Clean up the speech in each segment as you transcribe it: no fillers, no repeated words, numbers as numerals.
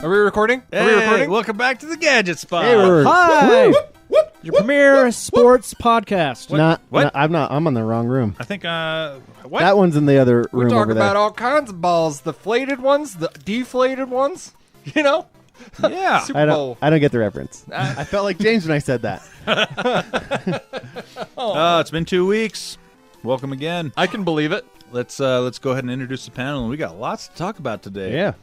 Are we recording? Hey, Are we recording? welcome back to the Gadget Spot. Hey, Hi! Your premier sports podcast. What? I'm on the wrong room. I think, what? That one's in the other We room talk over about there. all kinds of balls. The inflated ones, the deflated ones. You know? Yeah. Super Bowl. I don't get the reference. I felt like James when I said that. It's been 2 weeks. Welcome again. I can believe it. Let's go ahead and introduce the panel, and we got lots to talk about today. Yeah.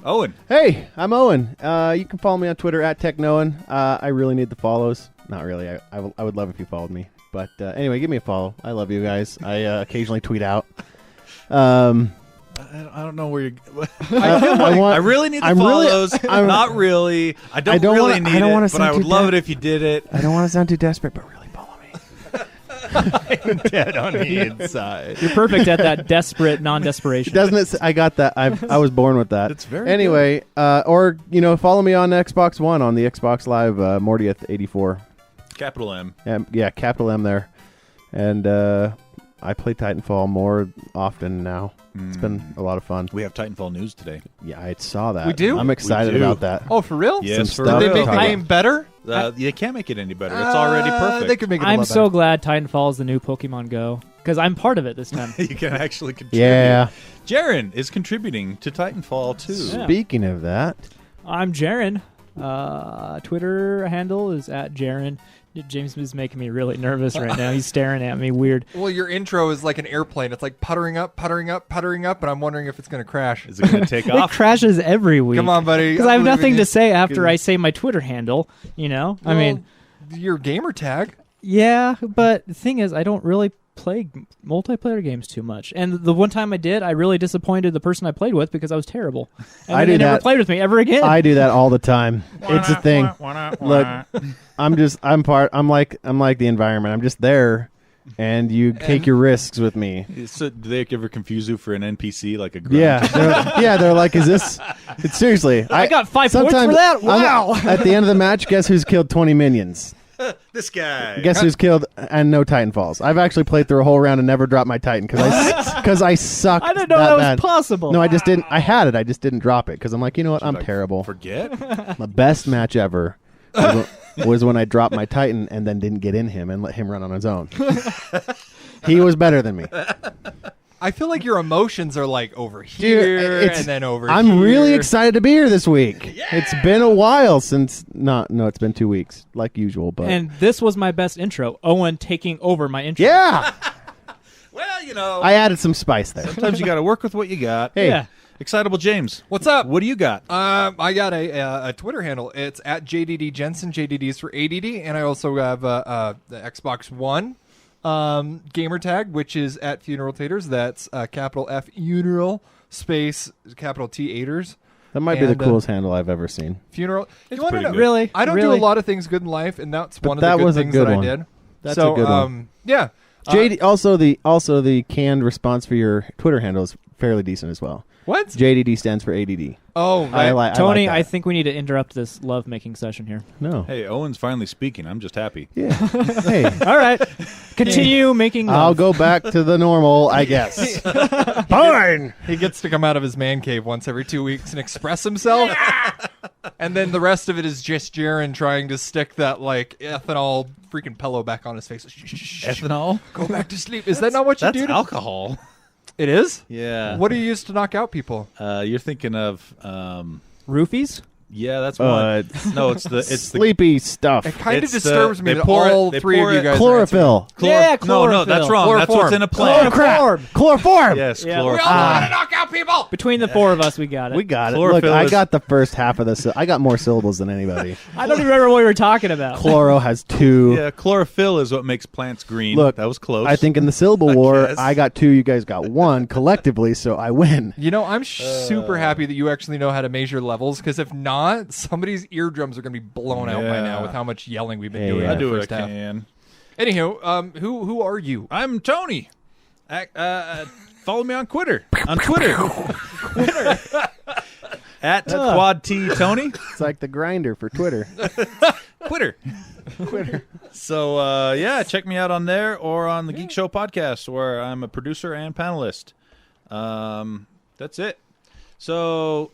Owen. Hey, I'm Owen. You can follow me on Twitter at TechNoan. I really need the follows. Not really. I would love if you followed me. But anyway, give me a follow. I love you guys. I occasionally tweet out. I don't know where you're. I really need the follows. Not really. I don't really need it, but I would love it if you did it. I don't want to sound too desperate, but really follow me. I'm dead on the inside. You're perfect at that desperate non-desperation. Doesn't it? I got that. I was born with that. It's very anyway. Or follow me on Xbox One on the Xbox Live Mordieth84. Capital M. Yeah, capital M there. And I play Titanfall more often now. It's been a lot of fun. We have Titanfall news today. Yeah, I saw that. We do? I'm excited We do. about that. Oh, for real? Yes, Some for stuff Did they real. make the game better? They can't make it any better. It's already perfect. They could make it a I'm lot so better. glad Titanfall is the new Pokemon Go because I'm part of it this time. You can actually contribute. Yeah. Jaren is contributing to Titanfall 2. Yeah. Speaking of that, I'm Jaren. Twitter handle is at Jaren. James is making me really nervous right now. He's staring at me weird. Well, your intro is like an airplane. It's like puttering up, puttering up, puttering up, and I'm wondering if it's going to crash. Is it going to take It off? crashes every week. Come on, buddy. Because I have believe in nothing you. to say after I say my Twitter handle, I mean, your gamer tag. yeah, but the thing is, I don't really play multiplayer games too much. And the one time I did, I really disappointed the person I played with because I was terrible. And I then do they never that. played with me ever again. I do that all the time. It's a thing. Look, I'm like the environment. I'm just there, and you take your risks with me. So, do they ever confuse you for an NPC, like a grunt? Yeah, they're like, is this? It's seriously. I got 5 points sometimes for that. Wow. At the end of the match, guess who's killed 20 minions? This guy. Guess who's killed and no Titanfalls? I've actually played through a whole round and never dropped my Titan because I sucked. I didn't know that was bad. possible. No, I just didn't. I had it. I just didn't drop it because I'm like, you know what? I'm terrible. Forget? The best match ever was when I dropped my Titan and then didn't get in him and let him run on his own. He was better than me. I feel like your emotions are like over here and then over here. I'm really excited to be here this week. Yeah. It's been a while since... No, it's been 2 weeks, like usual. But And this was my best intro. Owen taking over my intro. yeah! Well, I added some spice there. sometimes you got to work with what you got. Hey, Yeah. Excitable James. What's up? What do you got? I got a Twitter handle. It's at JDD Jensen. JDD is for ADD. And I also have the Xbox One gamer tag, which is at Funeral Taters. That's capital F Funeral space capital T Aters. that might be the And, coolest handle I've ever seen. Funeral. It's You wanna pretty know? good. Really? I don't Really? do a lot of things good in life, and that's But one of that the good was a things good that one. I did. That's so, a good one. Yeah. JD, also the canned response for your Twitter handle is fairly decent as well. What? JDD stands for ADD. Oh, right. Tony, I I like think we need to interrupt this love-making session here. that. No. Hey, Owen's finally speaking. I'm just happy. Yeah. Hey, All right. Continue making love. I'll go back to the normal, I guess. Fine. He gets to come out of his man cave once every 2 weeks and express himself. And then the rest of it is just Jaren trying to stick that, like, ethanol freaking pillow back on his face. Ethanol? Go back to sleep. Is that not what you That's do? alcohol. It is? Yeah. What do you use to knock out people? You're thinking of... Roofies? yeah, that's one. No, it's the Sleepy stuff. It kind of it's disturbs me they that pour it- all they three of pour you it- guys are Chlorophyll. Yeah, No, that's chlorophyll. wrong. That's what's in a plant. Chloroform. Chloroform. Yes, Yeah. We all chlorophyll. want to knock out people! Between the four of us, we got it. We got it. Chlorophyll Look, I is- got the first half of this. I got more syllables than anybody. I don't even remember what we were talking about. Chloro has 2. Yeah, chlorophyll is what makes plants green. Look, that was close. I think in the syllable war, guess. I got 2. You guys got 1 collectively, so I win. You know, I'm super happy that you actually know how to measure levels, because if not, somebody's eardrums are going to be blown out by now Yeah. with how much yelling we've been Hey, doing. yeah. I in the do what I first half. can. Anywho, who are you? I'm Tony. Follow me on Twitter. On Twitter. At Quad T Tony. It's like the grinder for Twitter. Twitter. So, yeah, check me out on there or on the Geek Show podcast, where I'm a producer and panelist. That's it. So,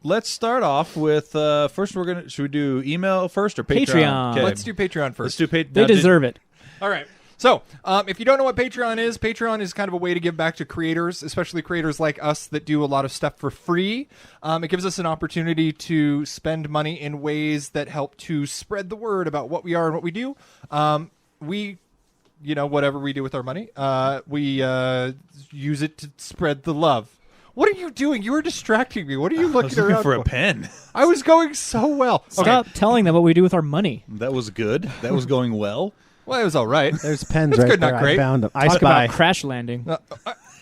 let's start off with first. Should we do email first or Patreon? Okay. Let's do Patreon first. Let's do They deserve it. All right. So, if you don't know what Patreon is kind of a way to give back to creators, especially creators like us that do a lot of stuff for free. It gives us an opportunity to spend money in ways that help to spread the word about what we are and what we do. Whatever we do with our money, we use it to spread the love. What are you doing? You were distracting me. What are you looking around for? A pen. I was going so well. Stop telling them what we do with our money. That was good. That was going well. Well, it was all right. There's pens It's right good, there. not great. I found them. I Talk spy. about crash landing.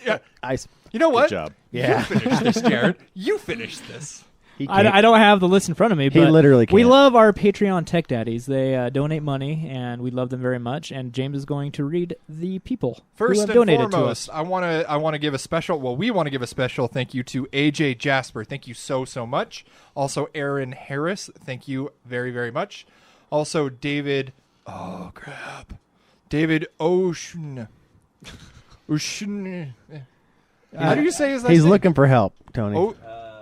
Yeah. I spy. You know what? Good job. Yeah. You finish this, Jared. You finish this. He can't. I don't have the list in front of me, but literally we can't. love our Patreon tech daddies. They donate money, and we love them very much. And James is going to read the people who First have and donated foremost, to us. I want to give a special. Well, we want to give a special thank you to AJ Jasper. Thank you so much. Also, Aaron Harris. Thank you very, very much. Also, David. Oh crap. David Ocean. Ocean. How do you say his last He's name? looking for help, Tony.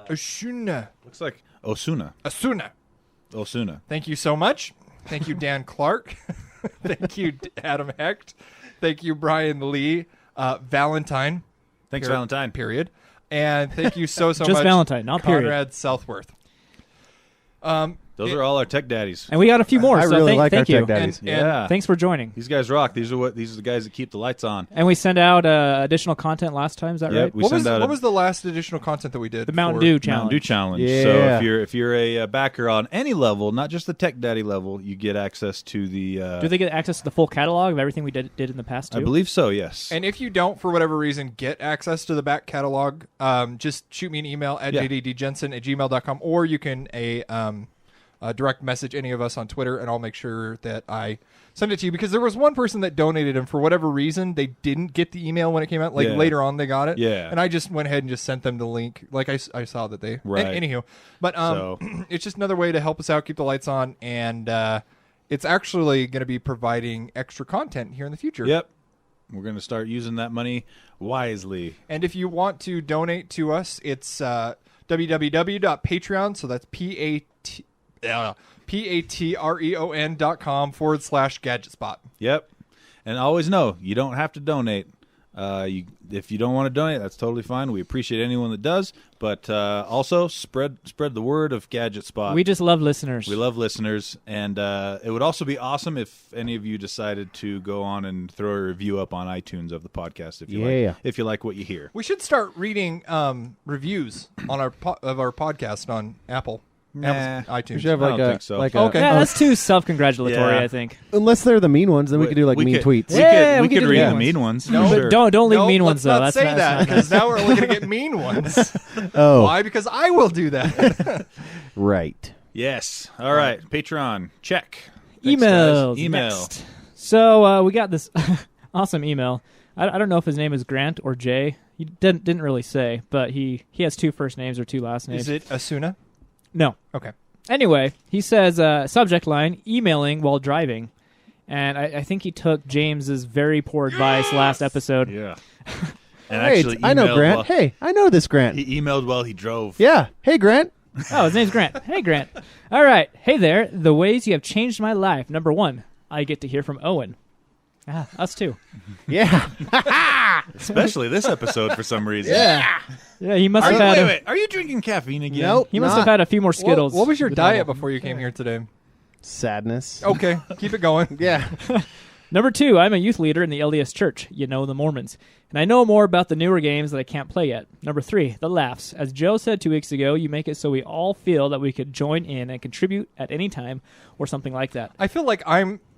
Oshuna. Looks like Osuna. Asuna. Thank you so much. Thank you, Dan Clark. Thank you, Adam Hecht. Thank you, Brian Lee. Valentine. Thanks, Valentine. Period. And thank you so much. Just Valentine, not period. Conrad Southworth. Those are all our tech daddies. And we got a few more. I so really like our thank you. tech daddies. Yeah. Thanks for joining. These guys rock. These are the guys that keep the lights on. And we sent out additional content last time. Is that Yep, right? we What send out was the last additional content that we did? The Mountain for- Dew challenge. Mountain Dew challenge. Yeah. So if you're a backer on any level, not just the tech daddy level, you get access to the. Do they get access to the full catalog of everything we did in the past too? I believe so. Yes. And if you don't, for whatever reason, get access to the back catalog, just shoot me an email at jddjensen@gmail.com, or you can direct message any of us on Twitter, and I'll make sure that I send it to you. Because there was one person that donated, and for whatever reason, they didn't get the email when it came out. Like, later on, they got it. Yeah. And I just went ahead and just sent them the link. Like, I saw that they... Right. Anywho. But it's just another way to help us out, keep the lights on, and it's actually going to be providing extra content here in the future. Yep. We're going to start using that money wisely. And if you want to donate to us, it's www.patreon, so that's patreon.com/Gadget Spot. Yep. And always know, you don't have to donate. If you don't want to donate, that's totally fine. We appreciate anyone that does. But also, spread the word of Gadget Spot. We just love listeners. We love listeners. And it would also be awesome if any of you decided to go on and throw a review up on iTunes of the podcast if you like what you hear. We should start reading reviews on our podcast on Apple. iTunes. We should have I don't think so. Okay. Yeah, that's too self-congratulatory, Yeah. I think. Unless they're the mean ones, then we could do like mean tweets. Yeah, we could do read mean the ones. mean ones. No, Sure. But don't leave No, mean ones, let's though. not say that, because now we're only going to get mean ones. Oh, Why? Because I will do that. right. Yes. All right. Patreon. Check. Thanks, Emails. guys. Email. Next. So we got this awesome email. I don't know if his name is Grant or Jay. He didn't really say, but he has two first names or two last names. Is it Asuna? No. Okay. Anyway, he says, subject line, emailing while driving. And I think he took James's very poor advice last episode. Yeah. And Hey, actually, I know emailed Grant. while- Hey, I know this Grant. He emailed while he drove. Yeah. Hey, Grant. Oh, his name's Grant. Hey, Grant. All right. Hey there. The ways you have changed my life. Number one, I get to hear from Owen. Us too. Yeah. Especially this episode for some reason. Yeah. Yeah, he must have had Wait. Are you drinking caffeine again? Nope. He must not. have had a few more Skittles. What was your than diet normal. before you came here today? Sadness. Okay. Keep it going. Yeah. Number two, I'm a youth leader in the LDS Church, the Mormons. And I know more about the newer games that I can't play yet. Number three, the laughs. As Joe said 2 weeks ago, you make it so we all feel that we could join in and contribute at any time or something like that. I feel like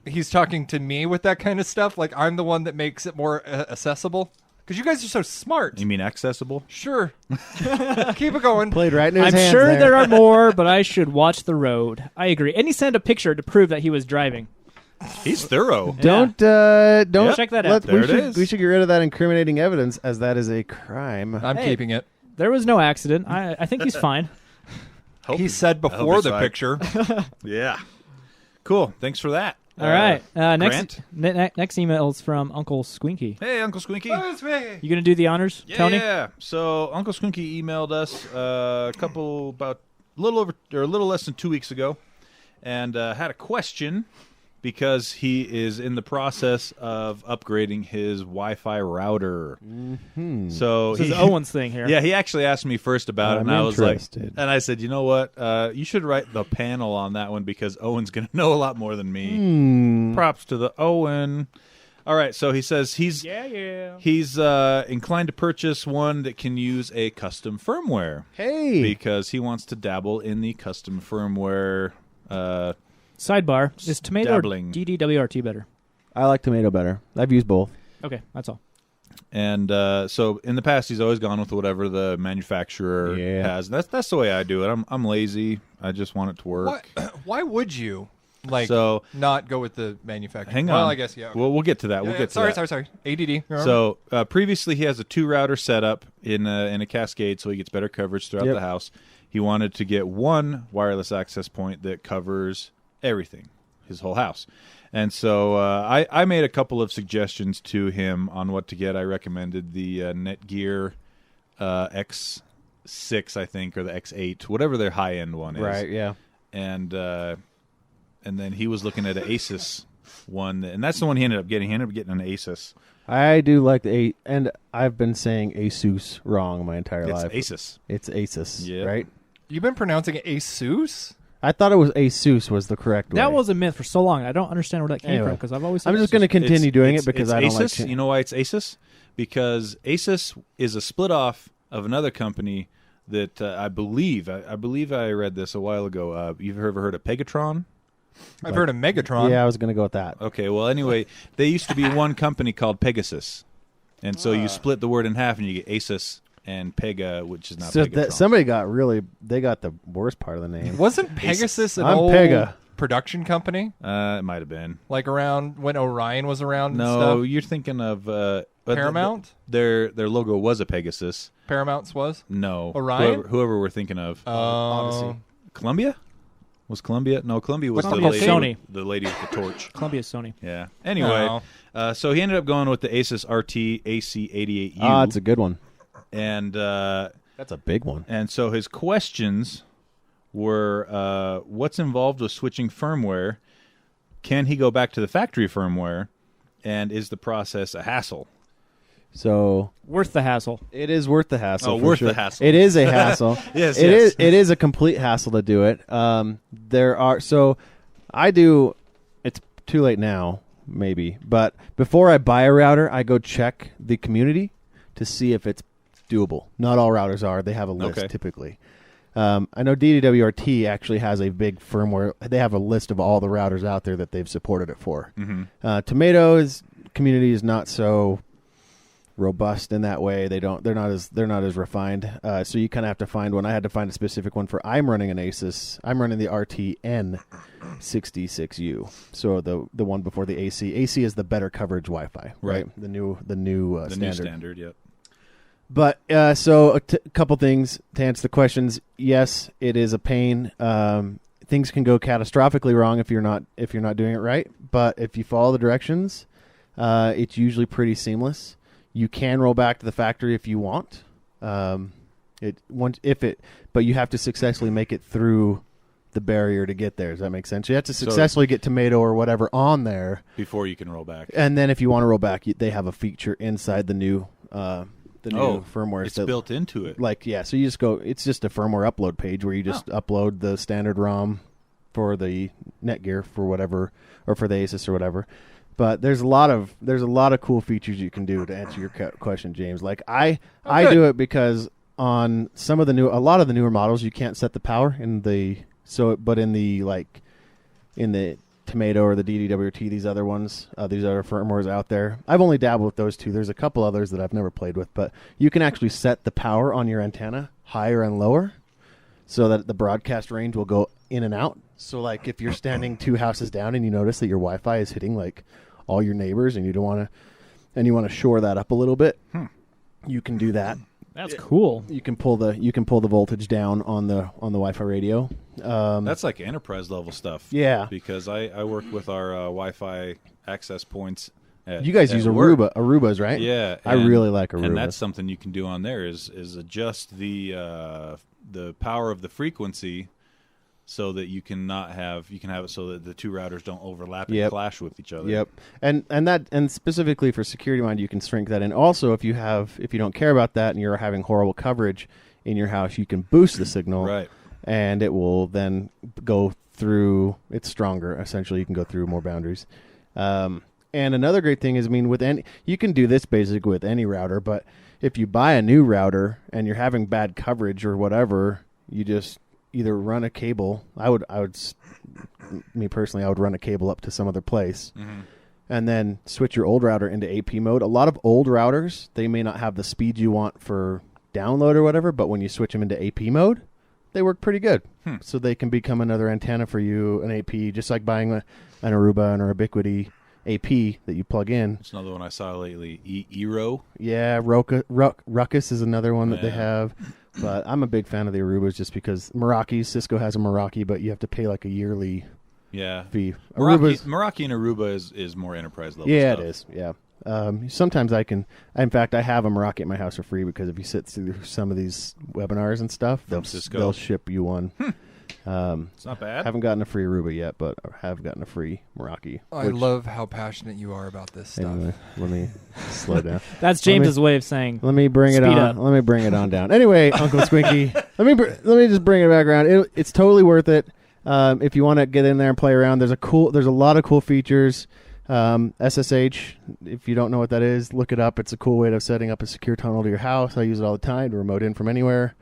he's talking to me with that kind of stuff. Like I'm the one that makes it more accessible. Because you guys are so smart. You mean accessible? Sure. Keep it going. Played right in his I'm hands sure there. there are more, but I should watch the road. I agree. And he sent a picture to prove that he was driving. He's thorough. Don't Check that out. There it is. We should get rid of that incriminating evidence, as that is a crime. I'm keeping it. There was no accident. I think he's fine. He said before he's the fine. picture. Yeah. Cool. Thanks for that. All right. Grant? Next email is from Uncle Squinky. Hey, Uncle Squinky. You going to do the honors, Tony? Yeah. So Uncle Squinky emailed us about little less than 2 weeks ago, and had a question because he is in the process of upgrading his Wi-Fi router. Mm-hmm. So This is Owen's thing here. Yeah, he actually asked me first about it, I'm and I was like, interested. and I said, you know what? You should write the panel on that one because Owen's going to know a lot more than me. Props to the Owen. All right, so he says he's inclined to purchase one that can use a custom firmware. Hey. Because he wants to dabble in the custom firmware. Sidebar: is tomato dabbling. or DDWRT better? I like tomato better. I've used both. Okay, that's all. And so in the past, he's always gone with whatever the manufacturer has. That's the way I do it. I'm lazy. I just want it to work. Why would you not go with the manufacturer? Hang on. Well, I guess yeah. Okay. We'll get to that. We'll get to that. Sorry. ADD. So previously, he has a 2-router setup in a Cascade, so he gets better coverage throughout the house. He wanted to get one wireless access point that covers everything, his whole house. And so I made a couple of suggestions to him on what to get. I recommended the Netgear X6, I think, or the X8, whatever their high-end one is. Right, yeah. And then he was looking at an Asus one, and that's the one he ended up getting. He ended up getting an Asus. I do like the and I've been saying Asus wrong my entire life. Asus. It's Asus, right? You've been pronouncing it Asus? I thought it was Asus was the correct way. That was a myth for so long. I don't understand where that came from because I've always. I'm just going to continue doing it because I don't Asus. like. You know why it's Asus? Because Asus is a split off of another company that I believe I read this a while ago. You've ever heard of Pegatron? I've heard of Megatron. Yeah, I was going to go with that. Okay, well, anyway, they used to be one company called Pegasus, and so you split the word in half, and you get Asus and Pega, which is not Pegatron. Somebody got the worst part of the name. Wasn't Pegasus an I'm old Pega. production company? It might have been. Like around when Orion was around and No, stuff? you're thinking of Paramount? Their logo was a Pegasus. Paramount's was? No. Orion? Whoever we're thinking of. Odyssey. Columbia? Was Columbia? No, Columbia was the Columbia? lady, Sony. the lady with the torch. Columbia's Sony. Yeah. Anyway, so he ended up going with the Asus RT AC88U. Ah, it's a good one. And that's a big one. And so his questions were, what's involved with switching firmware? Can he go back to the factory firmware? And is the process a hassle? So worth the hassle. It is worth the hassle. Oh, for worth sure. the hassle. It is a hassle. Yes, it yes. is. It is a complete hassle to do it. There are I do. It's too late now, maybe. But before I buy a router, I go check the community to see if it's doable. Not all routers are. They have a list typically. I know DDWRT actually has a big firmware. They have a list of all the routers out there that they've supported it for. Mm-hmm. Tomato's community is not so robust in that way. They're not as refined. So you kind of have to find one. I had to find a specific one for. I'm running an Asus. I'm running the RTN66U. So the one before the AC. AC is the better coverage Wi-Fi, right? The new standard. New standard. Yep. But so a couple things to answer the questions. Yes, it is a pain. Things can go catastrophically wrong if you're not doing it right. But if you follow the directions, it's usually pretty seamless. You can roll back to the factory if you want. But you have to successfully make it through the barrier to get there. Does that make sense? You have to successfully get tomato or whatever on there before you can roll back. And then if you want to roll back, they have a feature inside the new firmware. It's built into it. So you just go. It's just a firmware upload page where you just upload the standard ROM for the Netgear for whatever, or for the Asus or whatever. But there's a lot of cool features you can do to answer your question, James. Like I do it because on a lot of the newer models you can't set the power in the Tomato or the DDWRT, these other ones, these other firmwares out there. I've only dabbled with those two. There's a couple others that I've never played with, but you can actually set the power on your antenna higher and lower so that the broadcast range will go in and out. So like if you're standing 2 houses down and you notice that your Wi-Fi is hitting like all your neighbors and you want to shore that up a little bit, you can do that. That's cool. You can pull the voltage down on the Wi-Fi radio. That's like enterprise level stuff. Yeah, because I work with our Wi-Fi access points You guys use Arubas, right? Yeah, I really like Arubas. And that's something you can do on there is adjust the power of the frequency so that you can have it so that the two routers don't overlap and clash with each other. Yep. And specifically for security mind, you can shrink that in. Also, if you don't care about that and you're having horrible coverage in your house, you can boost the signal. Right. And it will then go through. It's stronger. Essentially, you can go through more boundaries. And another great thing is, you can do this basically with any router, but if you buy a new router and you're having bad coverage or whatever, you just either run a cable. Me personally, I would run a cable up to some other place, and then switch your old router into AP mode. A lot of old routers, they may not have the speed you want for download or whatever, but when you switch them into AP mode, they work pretty good. So they can become another antenna for you, an AP, just like buying an Aruba and a Ubiquiti AP that you plug in. It's another one I saw lately. Eero. Yeah, Ruckus is another one that they have. But I'm a big fan of the Arubas just because Cisco has a Meraki, but you have to pay like a yearly fee. Meraki and Aruba is more enterprise level stuff. It is. Yeah. Sometimes I can. In fact, I have a Meraki at my house for free because if you sit through some of these webinars and stuff, they'll ship you one. It's not bad. Haven't gotten a free Aruba yet, but I have gotten a free Meraki. I love how passionate you are about this stuff. Anyway, let me slow down. That's James's way of saying. Let me bring it on. Up. Let me bring it on down. Anyway, Uncle Squinky, let me just bring it back around. It's totally worth it. If you want to get in there and play around, there's a lot of cool features. SSH, if you don't know what that is, look it up. It's a cool way of setting up a secure tunnel to your house. I use it all the time to remote in from anywhere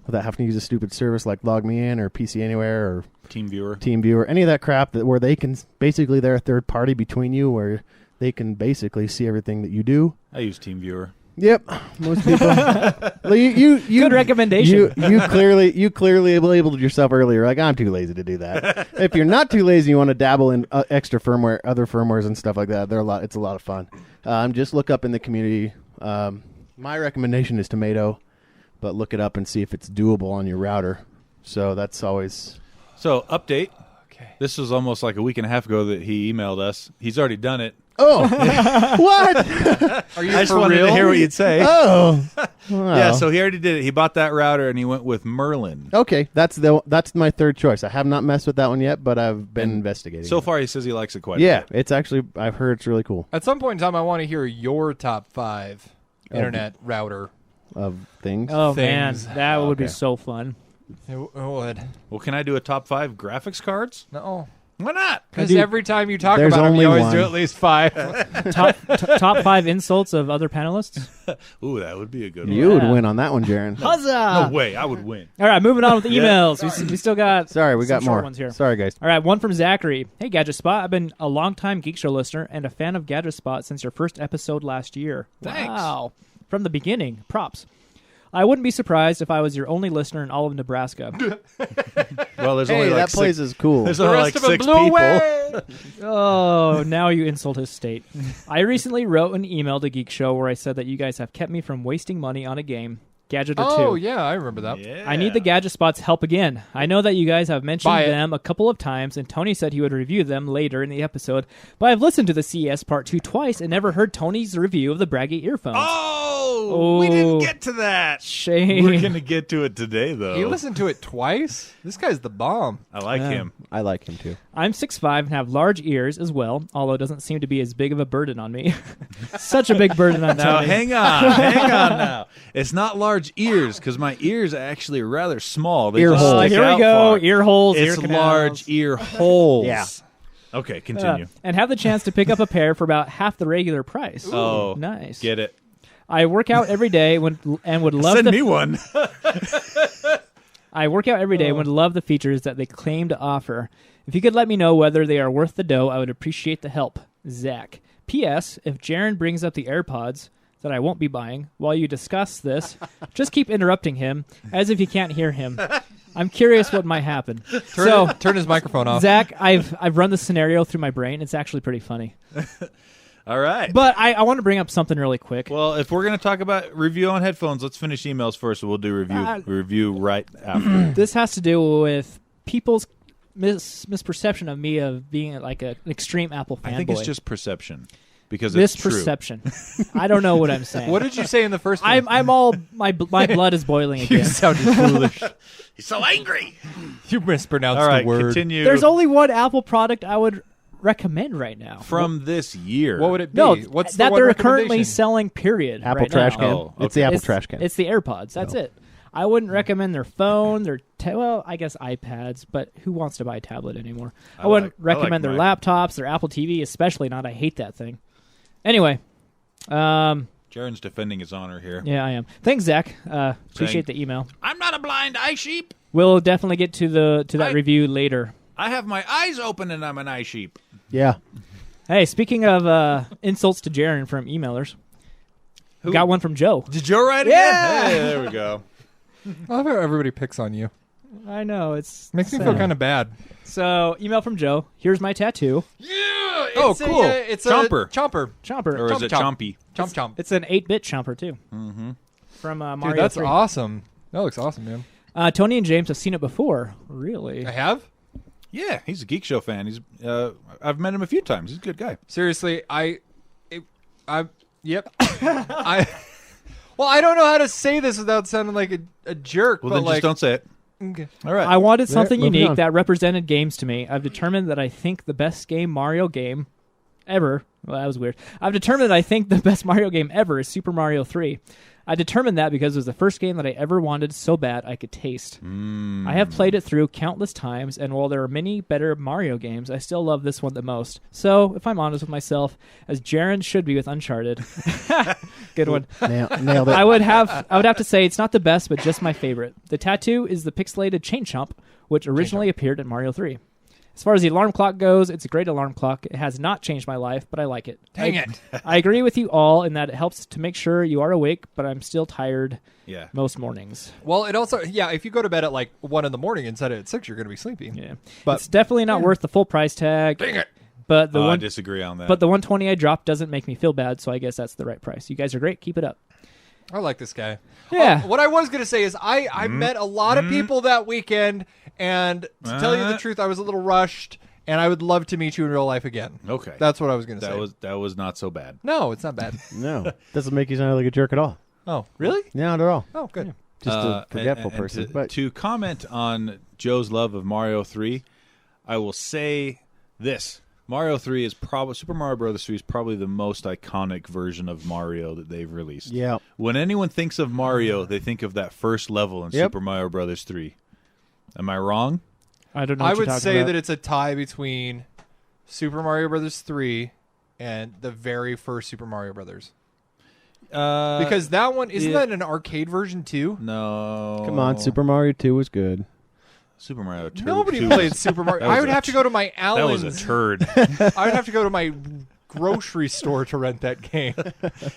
without having to use a stupid service like Log Me In or PC Anywhere or TeamViewer, any of that crap where they can basically, they're a third party between you where they can basically see everything that you do. I use TeamViewer. Yep, most people. Well, you good recommendation. You clearly labeled yourself earlier. Like, I'm too lazy to do that. If you're not too lazy, you want to dabble in extra firmware, other firmwares and stuff like that. It's a lot of fun. Just look up in the community. My recommendation is Tomato, but look it up and see if it's doable on your router. So that's always. So update. Okay. This was almost like a week and a half ago that he emailed us. He's already done it. Oh, what? Are you I just for wanted real? to hear what you'd say. Oh, wow. Yeah. So he already did it. He bought that router and he went with Merlin. Okay, that's my third choice. I have not messed with that one yet, but I've been investigating. So far, he says he likes it quite. Yeah, a bit. it's actually. I've heard it's really cool. At some point in time, I want to hear your top 5 internet router Of things. Oh things. man, that would be Okay. so fun. It would. Well, can I do a top 5 graphics cards? No. Why not? Because Dude, every time you talk there's about them, only you always one. do at least 5. Top 5 insults of other panelists. Ooh, that would be a good You one. would win on that one, Jaron. Huzzah! No way, I would win. All right, moving on with the Yeah. emails. We still got Sorry, we some got short more ones here. Sorry, guys. All right, one from Zachary. Hey, Gadget Spot. I've been a longtime Geek Show listener and a fan of Gadget Spot since your first episode last year. Thanks. Wow. From the beginning. Props. I wouldn't be surprised if I was your only listener in all of Nebraska. Well, there's Hey, only like that place six, is cool. there's The only rest like of 6 them blew people. away. Oh, now you insult his state. I recently wrote an email to Geek Show where I said that you guys have kept me from wasting money on a game, Gadget or Oh, 2. yeah, I remember that. Yeah. I need the Gadget Spot's help again. I know that you guys have mentioned Buy it. them a couple of times, and Tony said he would review them later in the episode, but I've listened to the CES Part 2 twice and never heard Tony's review of the Bragi earphones. Oh, we didn't Oh. get to that. Shame. We're gonna get to it today, though. You listened to it twice? This guy's the bomb. I like Yeah. him. I like him too. I'm 6'5" and have large ears as well, although it doesn't seem to be as big of a burden on me. Such a big burden on Now, Tony. hang on now. It's not large ears because my ears are actually rather small. They Ear just holes. stick Here we out go. far. Ear holes, It's ear canals. large ear holes. Yeah. Okay, continue. And have the chance to pick up a pair for about half the regular price. Oh, Nice. Get it? I work out every day and would love Send the me one. I work out every day and would love the features that they claim to offer. If you could let me know whether they are worth the dough, I would appreciate the help. Zach. P.S. If Jaron brings up the AirPods that I won't be buying while you discuss this, just keep interrupting him as if you can't hear him. I'm curious what might happen. Turn his microphone off. Zach, I've run the scenario through my brain. It's actually pretty funny. All right. But I want to bring up something really quick. Well, if we're going to talk about review on headphones, let's finish emails first. We'll do review right after. This has to do with people's misperception of me of being like an extreme Apple fanboy. I think it's just perception. because it's true. Misperception. I don't know what I'm saying. What did you say in the first one? I'm all my blood is boiling You again. sounded foolish. He's so angry. You mispronounced All right, the word. continue. There's only one Apple product I would recommend right now. From this year. What would it be? No, What's that the one they're currently recommendation? selling. Period. Apple right trash now. can. Oh, It's the okay. Apple It's- trash can. It's the AirPods. That's it. I wouldn't recommend their phone, well, I guess iPads, but who wants to buy a tablet anymore? I wouldn't recommend their laptops, their Apple TV, especially not. I hate that thing. Anyway, Jaren's defending his honor here. yeah, I am. Thanks, Zach. Appreciate the email. I'm not a blind eye sheep. We'll definitely get to that review later. I have my eyes open and I'm an eye sheep. Yeah. Hey, speaking of insults to Jaren from emailers, we got one from Joe. Did Joe write it? Yeah! Hey, there we go. I love how everybody picks on you. I know it's Makes me sad. feel kind of bad. So, email from Joe. Here's my tattoo. Yeah. Oh, It's cool. It's Chomper. a chomper. Chomper. Or is it Chomp. chompy? Chomp chomp. It's an 8-bit chomper too. Mm-hmm. From Mario Dude, that's 3. awesome. That looks awesome, man. Tony and James have seen it before. Really? I have. Yeah, he's a Geek Show fan. He's I've met him a few times. He's a good guy. Seriously, yep. Well, I don't know how to say this without sounding like a jerk. Well, but then like, just don't say it. Okay. All right. I wanted something moving unique on. that represented games to me. I've determined that I think the best Mario game ever. Well, that was weird. I've determined that I think the best Mario game ever is Super Mario 3. I determined that because it was the first game that I ever wanted so bad I could taste. I have played it through countless times, and while there are many better Mario games, I still love this one the most. So, if I'm honest with myself, as Jaren should be with Uncharted, good one. Nailed it. I would have to say it's not the best, but just my favorite. The tattoo is the pixelated Chain Chomp, which originally appeared in Mario 3. As far as the alarm clock goes, it's a great alarm clock. It has not changed my life, but I like it. Dang it. I agree with you all in that it helps to make sure you are awake, but I'm still tired Yeah. most mornings. Well, it also, if you go to bed at like 1 in the morning and set it at 6, you're going to be sleepy. Yeah. But- It's definitely not worth the full price tag. Dang it. But the I one disagree on that. but the 120 I dropped doesn't make me feel bad, so I guess that's the right price. You guys are great. Keep it up. I like this guy. Yeah. What I was going to say is I met a lot of people that weekend, and to tell you the truth, I was a little rushed, and I would love to meet you in real life again. Okay. That's what I was going to say. that was not so bad. No, it's not bad. No. Doesn't make you sound like a jerk at all. Oh, really? Not at all. Oh, good. Just a forgetful and person. To, but to comment on Joe's love of Mario 3, I will say this. Mario 3 is probably Super Mario Bros. 3 is probably the most iconic version of Mario that they've released. yeah. When anyone thinks of Mario, they think of that first level in Yep. Super Mario Bros. 3. Am I wrong? I don't know. I what you're would talking say about. that it's a tie between Super Mario Brothers 3 and the very first Super Mario Brothers. Because that one, isn't that an arcade version too? No. Come on, Super Mario 2 was good. Super Mario 2. Nobody 2 played was- Super Mario. that was I would a have to go to my That Allen's. was a turd. I would have to go to my grocery store to rent that game.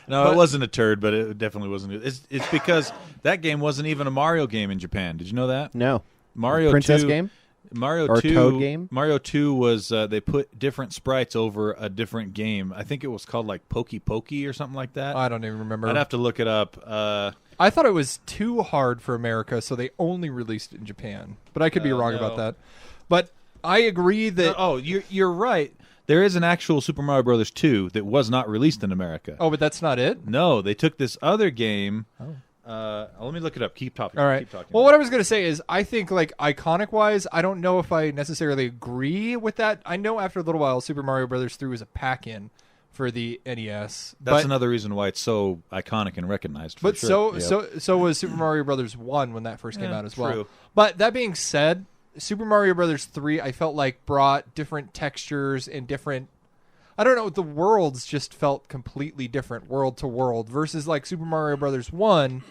No, it wasn't a turd, but it definitely wasn't. It's because that game wasn't even a Mario game in Japan. Did you know that? No. Mario Princess 2, game? Mario Or 2 Toad game? Mario 2 was they put different sprites over a different game. I think it was called like Pokey Pokey or something like that. I don't even remember. I'd have to look it up. I thought it was too hard for America, so they only released it in Japan. But I could be wrong no. about that. But I agree that. oh, you're right. There is an actual Super Mario Brothers 2 that was not released in America. Oh, but that's not it. No, they took this other game. Let me look it up. Keep talking. All right. Keep talking. Well, what I was going to say is, I think like iconic wise, I don't know if I necessarily agree with that. I know after a little while, Super Mario Brothers 3 was a pack-in for the NES. That's but, another reason why it's so iconic and recognized. For But sure. so was Super Mario Brothers 1 when that first came out as well. true. But that being said, Super Mario Brothers 3, I felt like brought different textures and different. I don't know. The worlds just felt completely different, world to world, versus like Super Mario Brothers 1.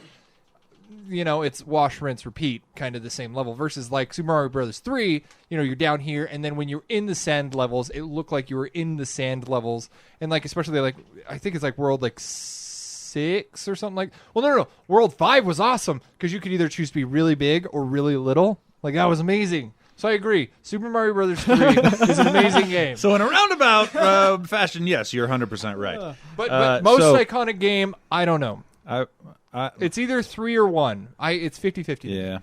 You know, it's wash, rinse, repeat, kind of the same level. Versus like Super Mario Brothers 3, you know, you're down here, and then when you're in the sand levels, it looked like you were in the sand levels, and like especially like I think it's like world like 6 or something like. Well, no, World 5 was awesome because you could either choose to be really big or really little. Like that was amazing. So I agree. Super Mario Brothers 3 is an amazing game. So in a roundabout fashion, yes, you're 100% right. But most so- iconic game, I don't know. I It's either 3 or 1. It's 50-50. yeah.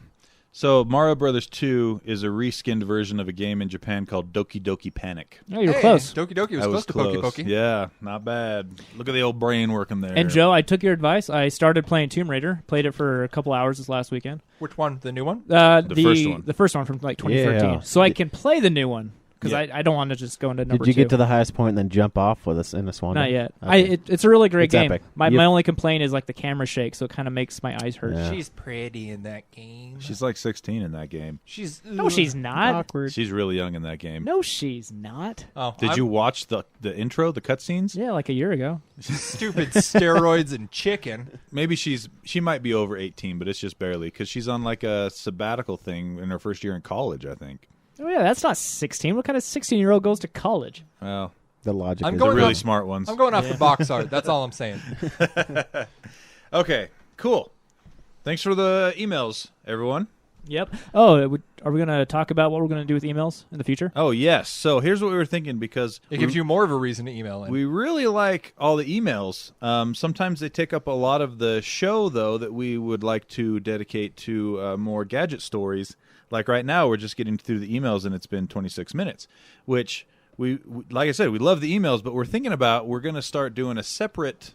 So Mario Brothers 2 is a reskinned version of a game in Japan called Doki Doki Panic. Oh, you were close. Doki Doki was I close to Poki Poki. Yeah, not bad. Look at the old brain working there. And Joe, I took your advice. I started playing Tomb Raider. Played it for a couple hours this last weekend. Which one? The new one? The first one. The first one from like 2013. Yeah. So I can play the new one because Yeah. I don't want to just go into number Did you two. get to the highest point and then jump off with us in a swan? Not yet. Okay. It's a really great It's game. epic. My You- only complaint is like the camera shake, so it kind of makes my eyes hurt. Yeah. She's pretty in that game. She's like 16 in that game. She's No, she's not. Awkward. She's really young in that game. No, she's not. Oh, Did you watch the intro, the cutscenes? Yeah, like a year ago. stupid steroids and chicken? Maybe she might be over 18, but it's just barely because she's on like a sabbatical thing in her first year in college, I think. Oh yeah, that's not 16. What kind of 16-year-old goes to college? Well, The logic I'm is the going really off- smart ones. I'm going off the box art. That's all I'm saying. Okay, cool. Thanks for the emails, everyone. Yep. Oh, are we going to talk about what we're going to do with emails in the future? Oh, yes. So here's what we were thinking because It gives you more of a reason to email in. we really like all the emails. Sometimes they take up a lot of the show, though, that we would like to dedicate to more gadget stories. Like right now, we're just getting through the emails, and it's been 26 minutes, which we like I said, we love the emails, but we're thinking about we're going to start doing a separate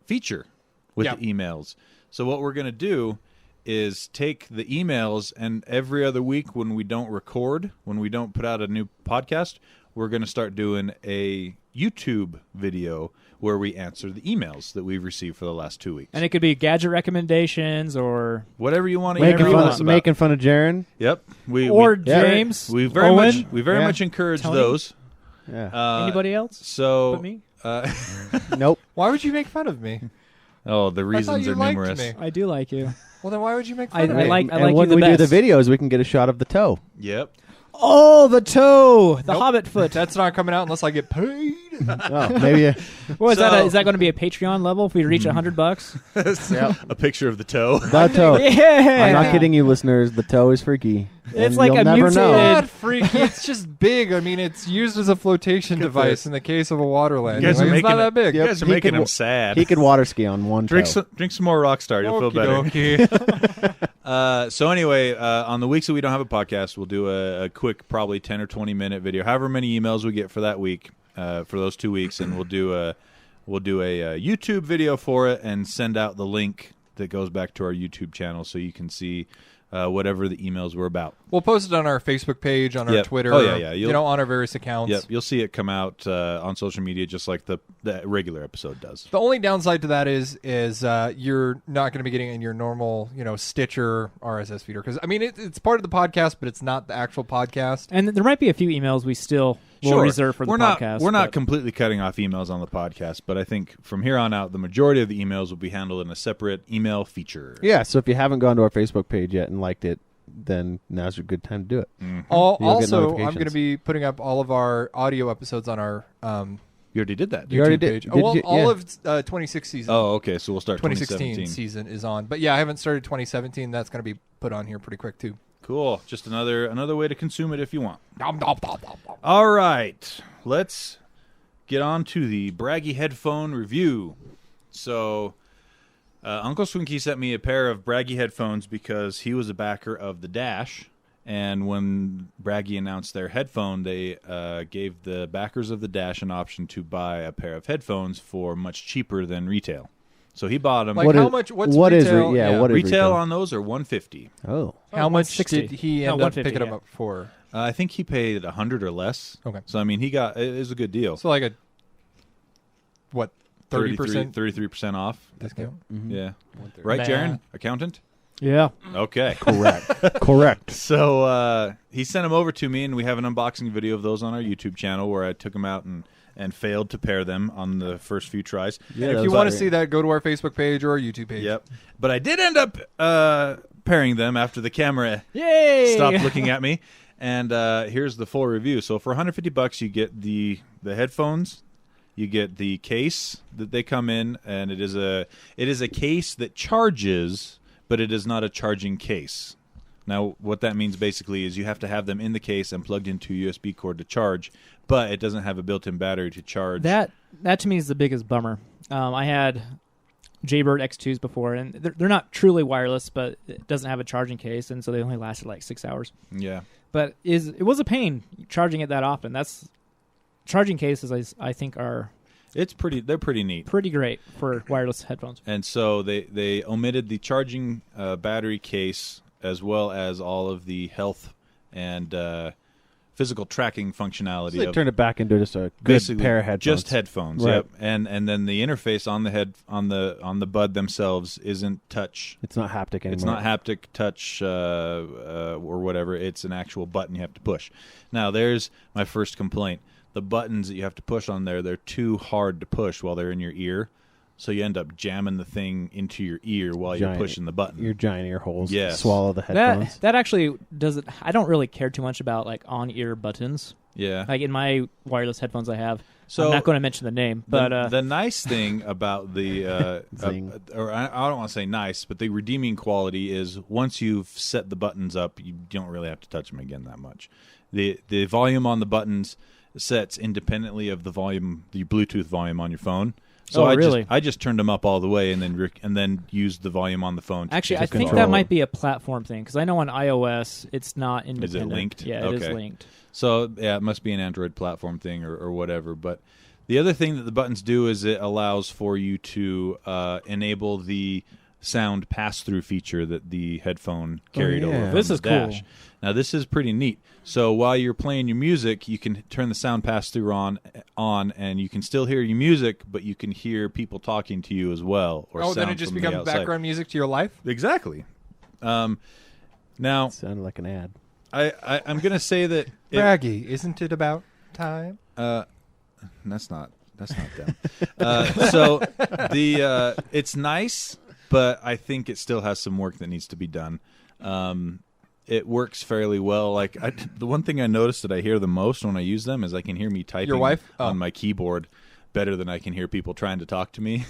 feature with Yeah. the emails. So what we're going to do is take the emails, and every other week when we don't record, when we don't put out a new podcast, we're going to start doing a YouTube video where we answer the emails that we've received for the last 2 weeks. And it could be gadget recommendations or Whatever you want to making email fun, us of, about. making fun of Jaren. Yep. or yeah. James. We very Owen. much Yeah. encourage Tony? those. Yeah. Anybody else So but me? Nope. Why would you make fun of me? oh, the reasons you are liked numerous. me. I do like you. Well, then why would you make I fun of me? like and you when the we best. do the videos, we can get a shot of the toe. Yep. Oh, the toe, the Nope. Hobbit foot. That's not coming out unless I get paid. Oh, maybe. Well, is So- that going to be a Patreon level if we reach $100? Yeah. A picture of the toe. The toe. Yeah, I'm not kidding you, listeners. The toe is freaky. It's And like you'll a never mutated- know. Not freaky. It's just big. I mean, it's used as a flotation device this. in the case of a water landing. You guys are Like, it's making not that big. You Yep. guys are He making could him wa- sad. He could water ski on one drink toe. some more Rockstar. You'll feel better. Okey-dokey. So anyway, on the weeks that we don't have a podcast, we'll do a quick, probably 10 or 20 minute video, however many emails we get for that week, for those 2 weeks, and we'll do a YouTube video for it and send out the link that goes back to our YouTube channel so you can see whatever the emails were about. We'll post it on our Facebook page, on our Yep. Twitter. Oh, yeah. On our various accounts. Yep, you'll see it come out on social media just like the regular episode does. The only downside to that is you're not going to be getting in your normal, Stitcher RSS feeder because I mean it's part of the podcast, but it's not the actual podcast. And there might be a few emails we still will reserve for the podcast. We're not but- completely cutting off emails on the podcast, but I think from here on out, the majority of the emails will be handled in a separate email feature. Yeah, so if you haven't gone to our Facebook page yet and liked it, then now's a good time to do it. Mhm. You'll get Also, I'm notifications. going to be putting up all of our audio episodes on our You already did that. You already YouTube did- page. did Well, you? all Yeah. of 26 season. Oh, okay. So we'll start 2016 season is on. But yeah, I haven't started 2017. That's going to be put on here pretty quick too. Cool. Just another way to consume it if you want. Nom, nom, nom, nom, nom. All right. Let's get on to the Bragi Headphone review. So, Uncle Swinky sent me a pair of Bragi headphones because he was a backer of the Dash. And when Bragi announced their headphone, they gave the backers of the Dash an option to buy a pair of headphones for much cheaper than retail. So he bought them. Like What how is- much? What's what is retail? re- yeah, what is retail retail? on those are $150. Oh. How much 160. did he No, end up 150, picking them yeah. up for? I think he paid $100 or less. Okay. So I mean, it is a good deal. So like a what 30% 33% off. discount? Yeah. Right, Math. Jaron? Accountant? Yeah. Okay. Correct. Correct. So he sent them over to me, and we have an unboxing video of those on our YouTube channel where I took them out and failed to pair them on the first few tries. Yeah, And if that you was want to great. see that, go to our Facebook page or our YouTube page. Yep. But I did end up pairing them after the camera Yay! stopped looking at me. And here's the full review. So for $150, you get the headphones. You get the case that they come in, and it is a case that charges, but it is not a charging case. Now, what that means basically is you have to have them in the case and plugged into a USB cord to charge, but it doesn't have a built-in battery to charge. That to me is the biggest bummer. I had Jaybird X2s before, and they're not truly wireless, but it doesn't have a charging case, and so they only lasted like 6 hours. Yeah. But it was a pain charging it that often. Charging cases, I think, are they're pretty neat. Pretty great for wireless headphones. And so they omitted the charging battery case as well as all of the health and physical tracking functionality. So they turned it back into just a good pair of headphones. Just headphones, right. Yep. And then the interface on the bud themselves isn't touch. It's not haptic anymore. It's not haptic touch or whatever. It's an actual button you have to push. Now, there's my first complaint. The buttons that you have to push on there, they're too hard to push while they're in your ear. So you end up jamming the thing into your ear while you're pushing the button. Your giant ear holes. Yes. Swallow the headphones. That actually doesn't. I don't really care too much about like on-ear buttons. Yeah. Like in my wireless headphones I have. So I'm not going to mention the name, but the nice thing about the or I don't want to say nice, but the redeeming quality is once you've set the buttons up, you don't really have to touch them again that much. The volume on the buttons sets independently of the Bluetooth volume on your phone. So I just turned them up all the way and then used the volume on the phone. Actually, I think that might be a platform thing because I know on iOS it's not independent. Is it linked? Yeah, it is linked. So yeah, it must be an Android platform thing or whatever. But the other thing that the buttons do is it allows for you to enable the sound pass-through feature that the headphone carried over from the dash. Cool. Now this is pretty neat. So while you're playing your music, you can turn the sound pass-through on, and you can still hear your music, but you can hear people talking to you as well. Or then it just becomes background music to your life? Exactly. Now, it sounded like an ad. I'm going to say that Bragi, isn't it about time? That's not them. So it's nice, but I think it still has some work that needs to be done. It works fairly well. Like the one thing I noticed that I hear the most when I use them is I can hear me typing Your wife? on my keyboard better than I can hear people trying to talk to me.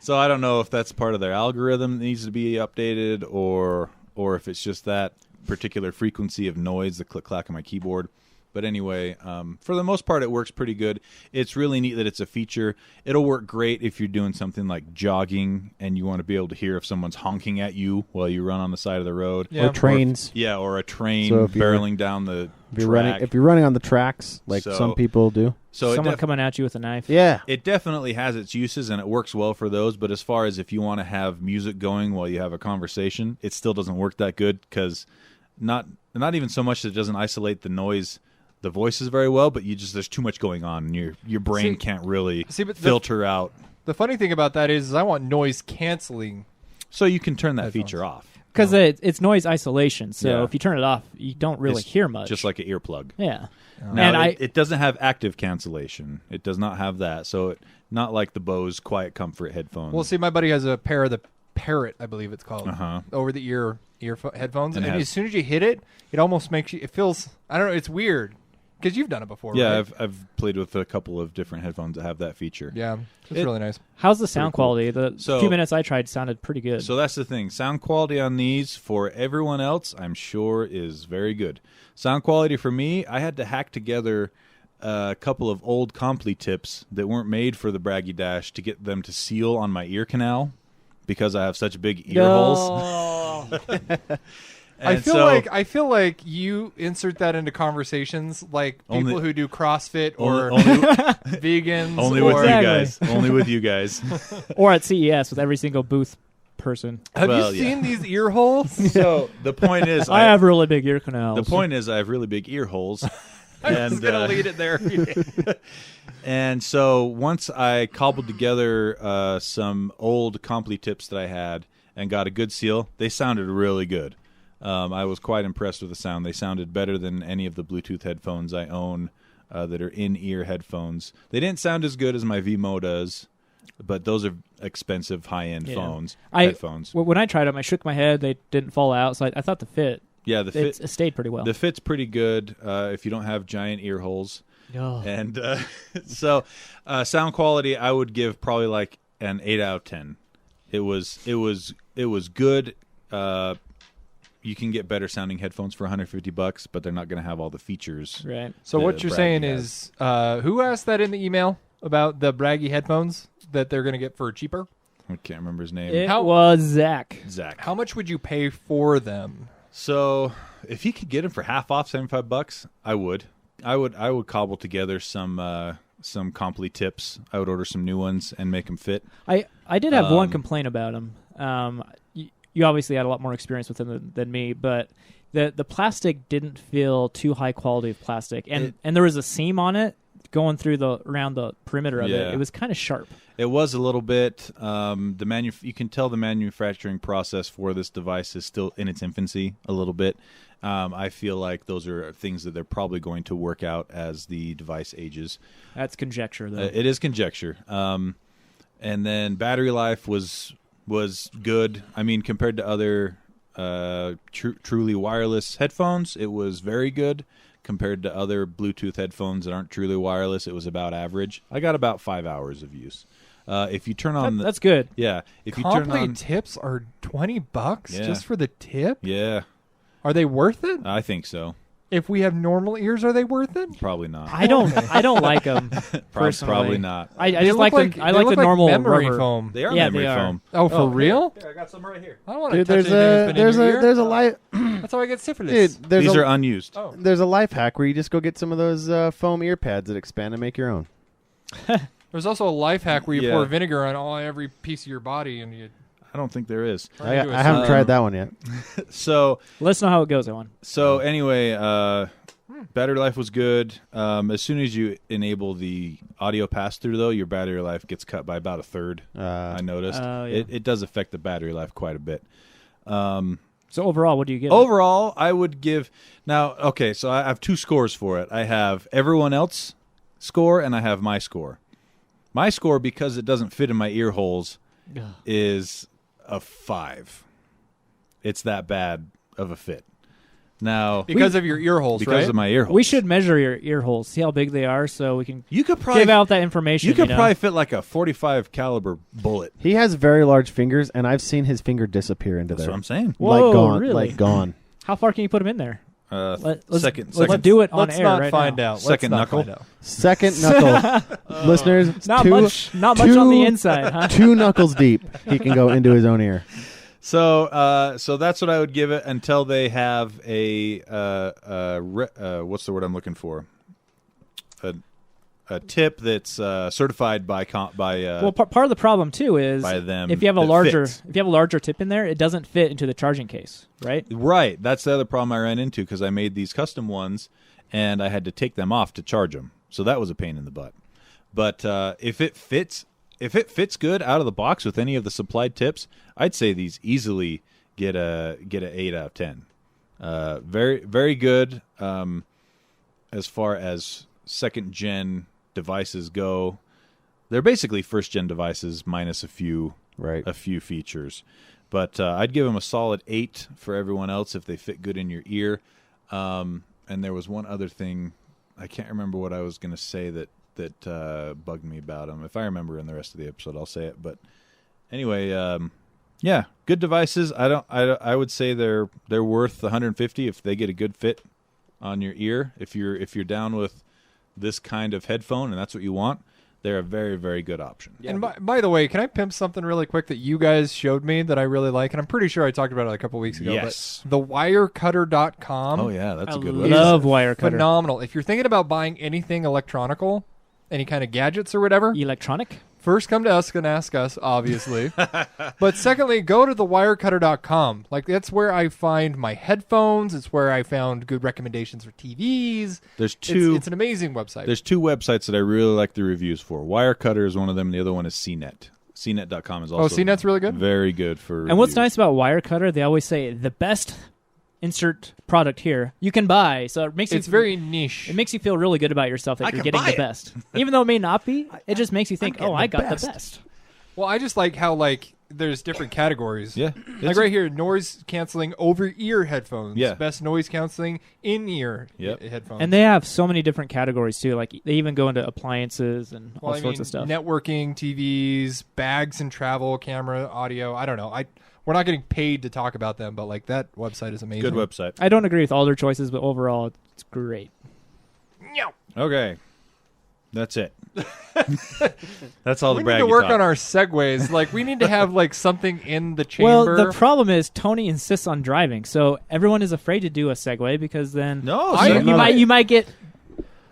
So I don't know if that's part of their algorithm that needs to be updated or if it's just that particular frequency of noise, the click-clack on my keyboard. But anyway, for the most part, it works pretty good. It's really neat that it's a feature. It'll work great if you're doing something like jogging and you want to be able to hear if someone's honking at you while you run on the side of the road. Yeah. Or trains. Or a train barreling down the track. If you're running on the tracks, like some people do. So someone coming at you with a knife. Yeah. It definitely has its uses, and it works well for those. But as far as if you want to have music going while you have a conversation, it still doesn't work that good because not even so much that it doesn't isolate the noise, the voices very well, but there's too much going on, and your brain can't really filter out. The funny thing about that is I want noise canceling. So you can turn that feature off. Because it's noise isolation, so if you turn it off, you don't really hear much. Just like an earplug. Yeah. Now, it doesn't have active cancellation. It does not have that. So not like the Bose Quiet Comfort headphones. Well, see, my buddy has a pair of the Parrot, I believe it's called, over-the-ear headphones. And as soon as you hit it, it almost makes you, it feels, I don't know, it's weird. Because you've done it before, yeah, right? I've played with a couple of different headphones that have that feature. Yeah, it's really nice. How's the sound quality? The few minutes I tried sounded pretty good. So that's the thing. Sound quality on these for everyone else, I'm sure, is very good. Sound quality for me, I had to hack together a couple of old Comply tips that weren't made for the Bragi Dash to get them to seal on my ear canal because I have such big ear holes. I feel like you insert that into conversations, like people who do CrossFit or vegans. Only with you guys. Only with you guys. Or at CES with every single booth person. Have you seen these ear holes? So the point is, I have really big ear canals. The point is, I have really big ear holes. I was going to lead it there. And so once I cobbled together some old Comply tips that I had and got a good seal, they sounded really good. I was quite impressed with the sound. They sounded better than any of the Bluetooth headphones I own that are in-ear headphones. They didn't sound as good as my Vimo does, but those are expensive, high-end headphones. When I tried them, I shook my head. They didn't fall out, so I thought the fit. Yeah, it stayed pretty well. The fit's pretty good if you don't have giant ear holes. Oh. And so sound quality, I would give probably like an 8 out of 10. It was good. You can get better sounding headphones for $150, but they're not going to have all the features. Right. So what you're saying is, who asked that in the email about the Bragi headphones that they're going to get for cheaper? I can't remember his name. It was Zach. Zach. How much would you pay for them? So if he could get them for half off, $75, I would. I would cobble together some Comply tips. I would order some new ones and make them fit. I did have one complaint about him. You obviously had a lot more experience with him than me, but the plastic didn't feel too high quality of plastic, and there was a seam on it going through around the perimeter of it. It was kind of sharp. It was a little bit. You can tell the manufacturing process for this device is still in its infancy a little bit. I feel like those are things that they're probably going to work out as the device ages. That's conjecture, though. It is conjecture. And then battery life was good. I mean, compared to other truly wireless headphones, it was very good. Compared to other Bluetooth headphones that aren't truly wireless, it was about average. I got about 5 hours of use. If you turn on that's good. Yeah. If you turn Comply on tips are $20 just for the tip? Yeah. Are they worth it? I think so. If we have normal ears, are they worth it? Probably not. I don't like them personally. Probably not. I just like them. I like the normal memory rubber foam. They are Yeah, memory they are. foam. Oh, for real? Here, I got some right here. I don't want to Dude, touch anything that's been in your ear. there's a life. That's how I get syphilis. Dude, These are unused. Oh. there's a life hack where you just go get some of those foam ear pads that expand and make your own. There's also a life hack where you Yeah. pour vinegar on every piece of your body and you. I don't think there is. I haven't tried that one yet. So Let us know how it goes, Owen. anyway, battery life was good. As soon as you enable the audio pass through, though, your battery life gets cut by about a third. I noticed it does affect the battery life quite a bit. So overall, what do you get? Overall, I would give now. Okay, so I have two scores for it. I have everyone else score and I have my score. My score, because it doesn't fit in my ear holes, is a 5. It's that bad of a fit. Now, Because of your ear holes, because right? of my ear holes. We should measure your ear holes, see how big they are, so we can You could probably give out that information. You could know? probably fit like a 45 caliber bullet. He has very large fingers, and I've seen his finger disappear into That's there. what I'm saying. Whoa, like gone, really? like gone. How far can you put them in there? Let's Second do it on Let's air not right find now. out. Second Let's not knuckle. find out. Second knuckle, listeners. Not two, much on the inside, huh? 2 knuckles deep. He can go into his own ear. So that's what I would give it until they have a what's the word I'm looking for? A tip that's certified by Well, part of the problem too is by them if you have a that larger fits. if you have a larger tip in there, it doesn't fit into the charging case, right? Right. That's the other problem I ran into because I made these custom ones and I had to take them off to charge them. So that was a pain in the butt. But if it fits good out of the box with any of the supplied tips, I'd say these easily get an 8 out of 10. Very, very good as far as second gen devices go. They're basically first gen devices minus a few features. But I'd give them a solid 8 for everyone else if they fit good in your ear. And there was one other thing, I can't remember what I was going to say that bugged me about them. If I remember in the rest of the episode, I'll say it. But anyway, yeah, good devices. I would say they're worth $150 if they get a good fit on your ear. If you're down with this kind of headphone and that's what you want, they're a very, very good option. Yeah, and by the way, can I pimp something really quick that you guys showed me that I really like? And I'm pretty sure I talked about it a couple weeks ago. Yes. But thewirecutter.com. Oh, yeah, that's a good I one. love Wirecutter. Phenomenal. If you're thinking about buying anything electronical, any kind of gadgets or whatever, Electronic? first come to us and ask us, obviously. But secondly, go to thewirecutter.com. Like, that's where I find my headphones. It's where I found good recommendations for TVs. There's two. It's an amazing website. There's two websites that I really like the reviews for. Wirecutter is one of them. And the other one is CNET. CNET.com is also CNET's really good? Very good for And what's reviews. nice about Wirecutter, they always say the best insert product here you can buy. So it makes It's you very niche. it makes you feel really good about yourself that I you're can getting buy the it. best. Even though it may not be, it just makes you think, getting oh, I the got best. the best. Well, I just like how, there's different categories. Yeah. Like right here, noise canceling over-ear headphones. Yeah. Best noise canceling in-ear Yep. headphones. And they have so many different categories too. Like they even go into appliances and all sorts of stuff. Networking, TVs, bags and travel, camera, audio. I don't know. We're not getting paid to talk about them, but that website is amazing. Good website. I don't agree with all their choices, but overall, it's great. Okay. That's it. That's all the We braggy need to work talk. on our segues. Like, we need to have like something in the chamber. Well, the problem is Tony insists on driving, so everyone is afraid to do a segue because then No, you might get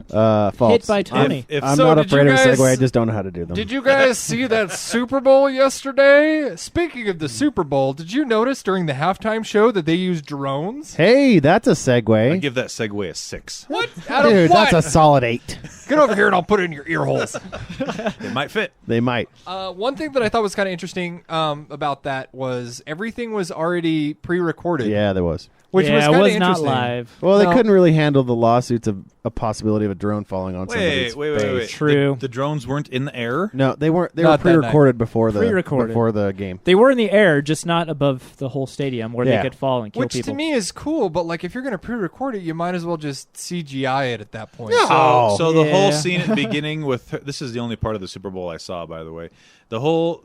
False. hit by Tony. If I'm So not did afraid you of a guys- segue. I just don't know how to do them. Did you guys see that Super Bowl yesterday? Speaking of the Super Bowl, did you notice during the halftime show that they used drones? Hey, that's a I segue. give that segue a 6. What? Out of Dude, what? that's a solid 8. Get over here and I'll put it in your ear holes. It might fit. They might. One thing that I thought was kind of interesting about that was everything was already pre-recorded. Yeah, there was. Which yeah, was it kind of was not interesting. live. Well, they No. couldn't really handle the lawsuits of a possibility of a drone falling on somebody's Wait. face. True. The drones weren't in the air? No, they weren't. They were Not that night. pre-recorded before the Pre-recorded. game. They were in the air, just not above the whole stadium where Yeah. they could fall and kill Which people. to me is cool, but like if you're going to pre-record it, you might as well just CGI it at that point. No. So the whole Yeah. scene at the beginning with her, this is the only part of the Super Bowl I saw, by the way. The whole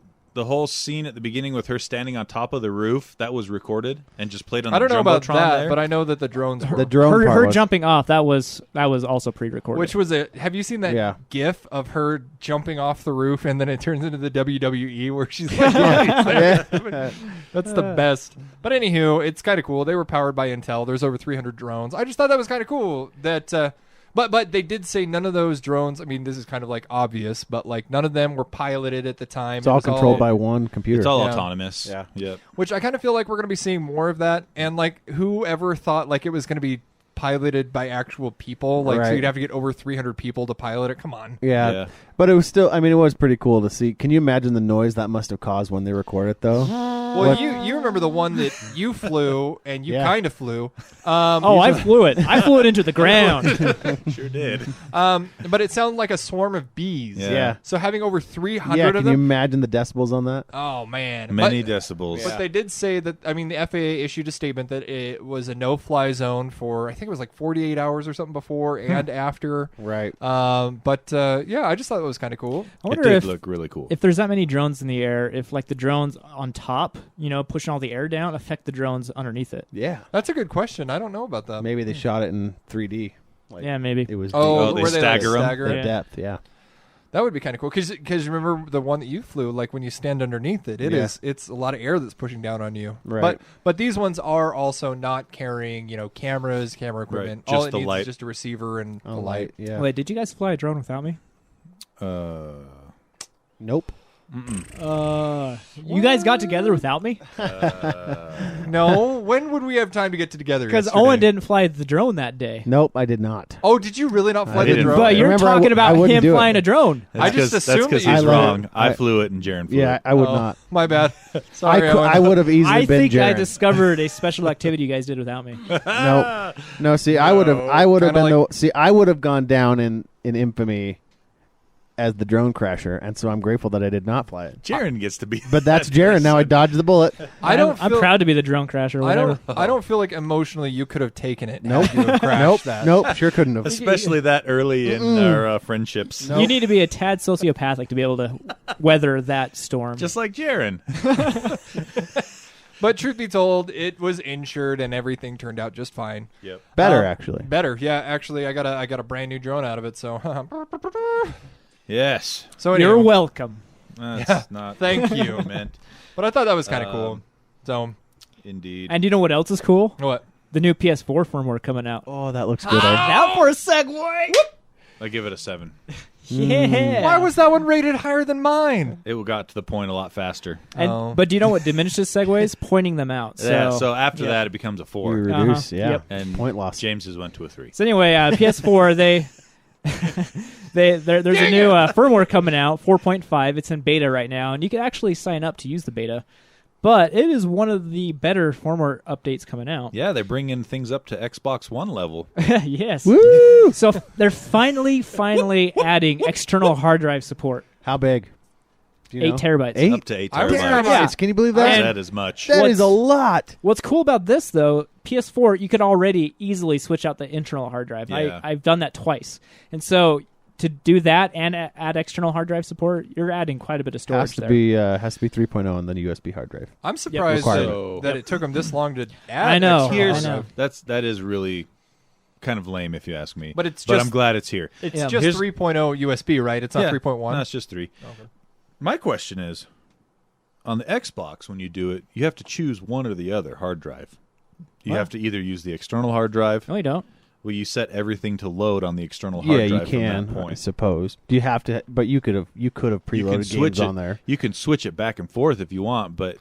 scene at the beginning with her standing on top of the roof, that was recorded and just played on I don't the know about Jumbotron that, there. but I know that the drones were. The drone part her was, jumping off, that was also pre-recorded. Which was have you seen that Yeah. GIF of her jumping off the roof and then it turns into the WWE where she's like, that's the best. But anywho, it's kind of cool. They were powered by Intel. There's over 300 drones. I just thought that was kind of cool. That, but they did say none of those drones. I mean, this is kind of like obvious, but like none of them were piloted at the time. It's all It was controlled by one computer. it's all Yeah. autonomous. Yeah. Yep. Which I kind of feel like we're going to be seeing more of that. And like, whoever thought like it was going to be piloted by actual people, like so Right. you'd have to get over 300 people to pilot it. Come on. Yeah. Yeah. But it was still, I mean, it was pretty cool to see. Can you imagine the noise that must have caused when they recorded it, though? Well, you remember the one that you flew and you Yeah. kind of flew. I flew it. I flew it into the ground. Sure did. But it sounded like a swarm of bees. Yeah. So having over 300 Yeah, of can you them. imagine the decibels on that? Oh man. Many But, decibels. but they did say that. I mean, the FAA issued a statement that it was a no-fly zone for I think it was like 48 hours or something before and after. Right. Yeah, I just thought it was kind of cool. I It wonder did if look really cool. if there's that many drones in the air, if like the drones on top, pushing all the air down, affect the drones underneath it. Yeah. That's a good question. I don't know about that. Maybe they shot it in 3D. Like, Yeah, maybe. It was Oh, Oh, they were they like stagger 'em? stagger the it? Yeah. depth. Yeah. That would be kind of cool because remember the one that you flew, like when you stand underneath it, Yeah. it's a lot of air that's pushing down on you. Right. But these ones are also not carrying cameras, camera equipment. Right. All Just it the needs light. is just a receiver and Oh, a light. Yeah. Wait, did you guys fly a drone without me? Nope. You guys got together without me? No, when would we have time to get together? Because yesterday? Owen didn't fly the drone that day. Nope, I did not. Oh, did you really not fly I the didn't. drone? But you're Remember, I talking w- I about wouldn't him do it. flying a drone. I just assumed that's because that he's you- wrong. I- I flew it and Jaron flew Yeah, it. I would Oh, not. My bad. Sorry, Owen. I would have easily I been think I Jared. discovered a special activity you guys did without me. No, see, I would have Kinda been like- I would have gone down in infamy as the drone crasher, and so I'm grateful that I did not fly it. Jaron gets to be. But that's that Jared. Now I person. dodged the bullet. I'm proud to be the drone crasher. Or I whatever. don't feel like emotionally you could have taken it. Nope. Had you have crashed Nope. that. Nope. Sure couldn't have. Especially that early in our friendships. Nope. You need to be a tad sociopathic to be able to weather that storm. Just like Jaron. But truth be told, it was insured and everything turned out just fine. Yep. Better actually. Better, yeah. Actually, I got a brand new drone out of it. So, Yes. so You're anyway, welcome. That's not Thank you. meant. But I thought that was kind of cool. So Indeed. And you know what else is cool? what? The new PS4 firmware coming out. Oh, that looks good. Now for a segue. I give it a 7. Yeah. Why was that one rated higher than mine? It got to the point a lot faster. And, But do you know what diminishes segues? Pointing them out. So, Yeah. So after yeah. that, it becomes a 4. You reduce, yeah. Yep. And Point loss. James's went to a 3. So anyway, PS4 there's a new firmware coming out, 4.5. It's in beta right now, and you can actually sign up to use the beta. But it is one of the better firmware updates coming out. Yeah, they're bringing things up to Xbox One level. Yes. Woo! So they're finally adding external hard drive support. How big? Do you 8 know? terabytes. 8 Up to 8 I remember terabytes. Yeah. Can you believe that? That is much. That is a lot. What's cool about this, though, PS4, you could already easily switch out the internal hard drive. Yeah. I've done that twice. And so to do that and add external hard drive support, you're adding quite a bit of storage Has to there. be 3.0 and then USB hard drive. I'm surprised Requirement. that it took them this long to add. I know. extra I hard know. drive. That is really kind of lame if you ask me. But it's but just I'm glad it's here. It's Yeah. just Here's- 3.0 USB, right? It's not 3.1. No, it's just 3. Okay. My question is, on the Xbox, when you do it, you have to choose one or the other hard drive. You have to either use the external hard drive. No, you don't. Well, you set everything to load on the external hard Yeah, you drive from can. that I point. suppose. Do you have to? But you could have preloaded games on there. You can switch it back and forth if you want, but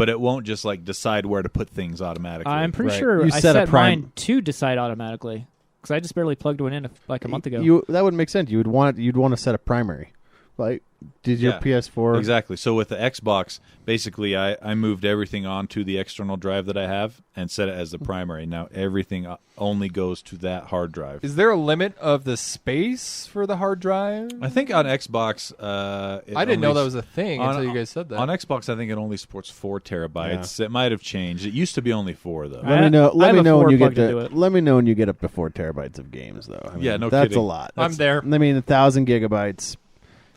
it won't just like decide where to put things automatically. I'm pretty Right. sure You I set a set mine to decide automatically because I just barely plugged one in like a month ago. That would make sense. You'd want to set a primary. Like, did your Yeah, PS4 Exactly. So with the Xbox, basically, I moved everything onto the external drive that I have and set it as the primary. Now everything only goes to that hard drive. Is there a limit of the space for the hard drive? I think on Xbox, I didn't know that was a thing until you guys said that. On Xbox, I think it only supports 4 terabytes. It might have changed. It used to be only 4 though. Let me know. I Let have me a know when 4 you get plugged into to. it. Let me know when you get up to 4 terabytes of games, though. I mean, Yeah, no that's kidding. a lot. I'm there. I mean, 1,000 gigabytes.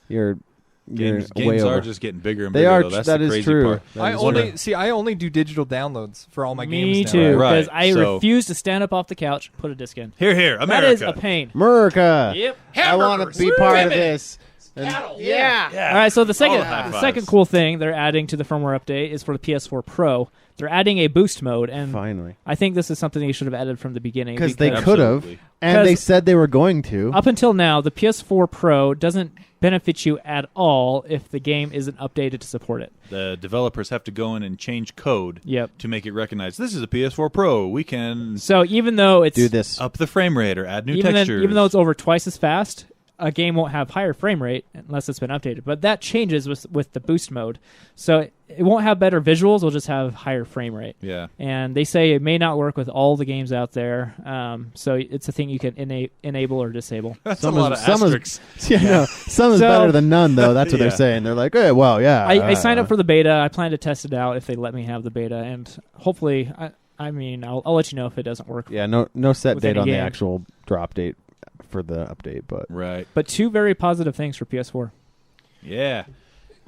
You're way Games over. are just getting bigger and They bigger. are. Though. That's That the is crazy true. part. I only do digital downloads for all my Me games now. too, Right. because I So- refuse to stand up off the couch and put a disc in. Here, America. That is a pain. America. Yep. I want to be part of this. And- Yeah. All right, so the All the high fives. second cool thing they're adding to the firmware update is for the PS4 Pro. They're adding a boost mode, and Finally, I think this is something they should have added from the beginning. because they Absolutely. could have, and they 'Cause- said they were going to. Up until now, the PS4 Pro doesn't benefit you at all if the game isn't updated to support it. The developers have to go in and change code Yep. to make it recognize this is a PS4 Pro. We can So even though it's Do this. up the frame rate or add new even textures. though it's over twice as fast, a game won't have higher frame rate unless it's been updated. But that changes with the boost mode. So it won't have better visuals, it'll just have higher frame rate. Yeah. And they say it may not work with all the games out there. So it's a thing you can enable or disable. That's Some a lot is- of some is- asterisks. Yeah, no, some is So- better than none, though. That's what Yeah. they're saying. They're like, hey, well, yeah. I signed up for the beta. I plan to test it out if they let me have the beta. And hopefully, I'll let you know if it doesn't work. Yeah, no set with date any on the game. actual drop date for the update, but Right. But 2 very positive things for PS4. Yeah.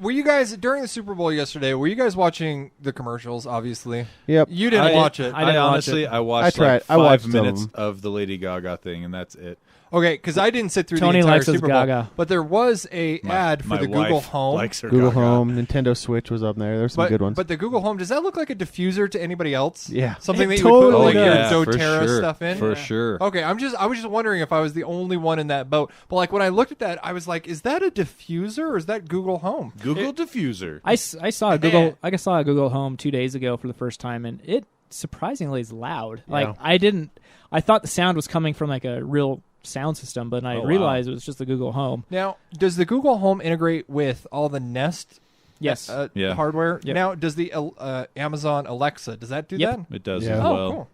Were you guys during the Super Bowl yesterday? Were you guys watching the commercials? Obviously, yep. you didn't watch it. I didn't watch honestly, it. I watched I tried. like I watched 5 some of minutes them. of the Lady Gaga thing, and that's it. Okay, because I didn't sit through Tony the entire likes his Super Bowl, Gaga. but there was a ad for My the Google wife Home. likes her Google Gaga. Home, Nintendo Switch was up there. There's some But, good ones. but the Google Home, does that look like a diffuser to anybody else? Yeah. Something It that you would put totally like does. your for doTERRA sure. stuff in? For sure. Okay, I was just wondering if I was the only one in that boat. But like when I looked at that, I was like, is that a diffuser or is that Google Home? Google Diffuser. I saw a Google Home 2 days ago for the first time, and it surprisingly is loud. Like Yeah. I thought the sound was coming from like a real sound system, but I Oh, wow. realized it was just the Google Home. Now, does the Google Home integrate with all the Nest Yes. Yeah. hardware? Yep. Now, does the Amazon Alexa, does that do Yep. that? It does Yeah. as Oh, well. cool.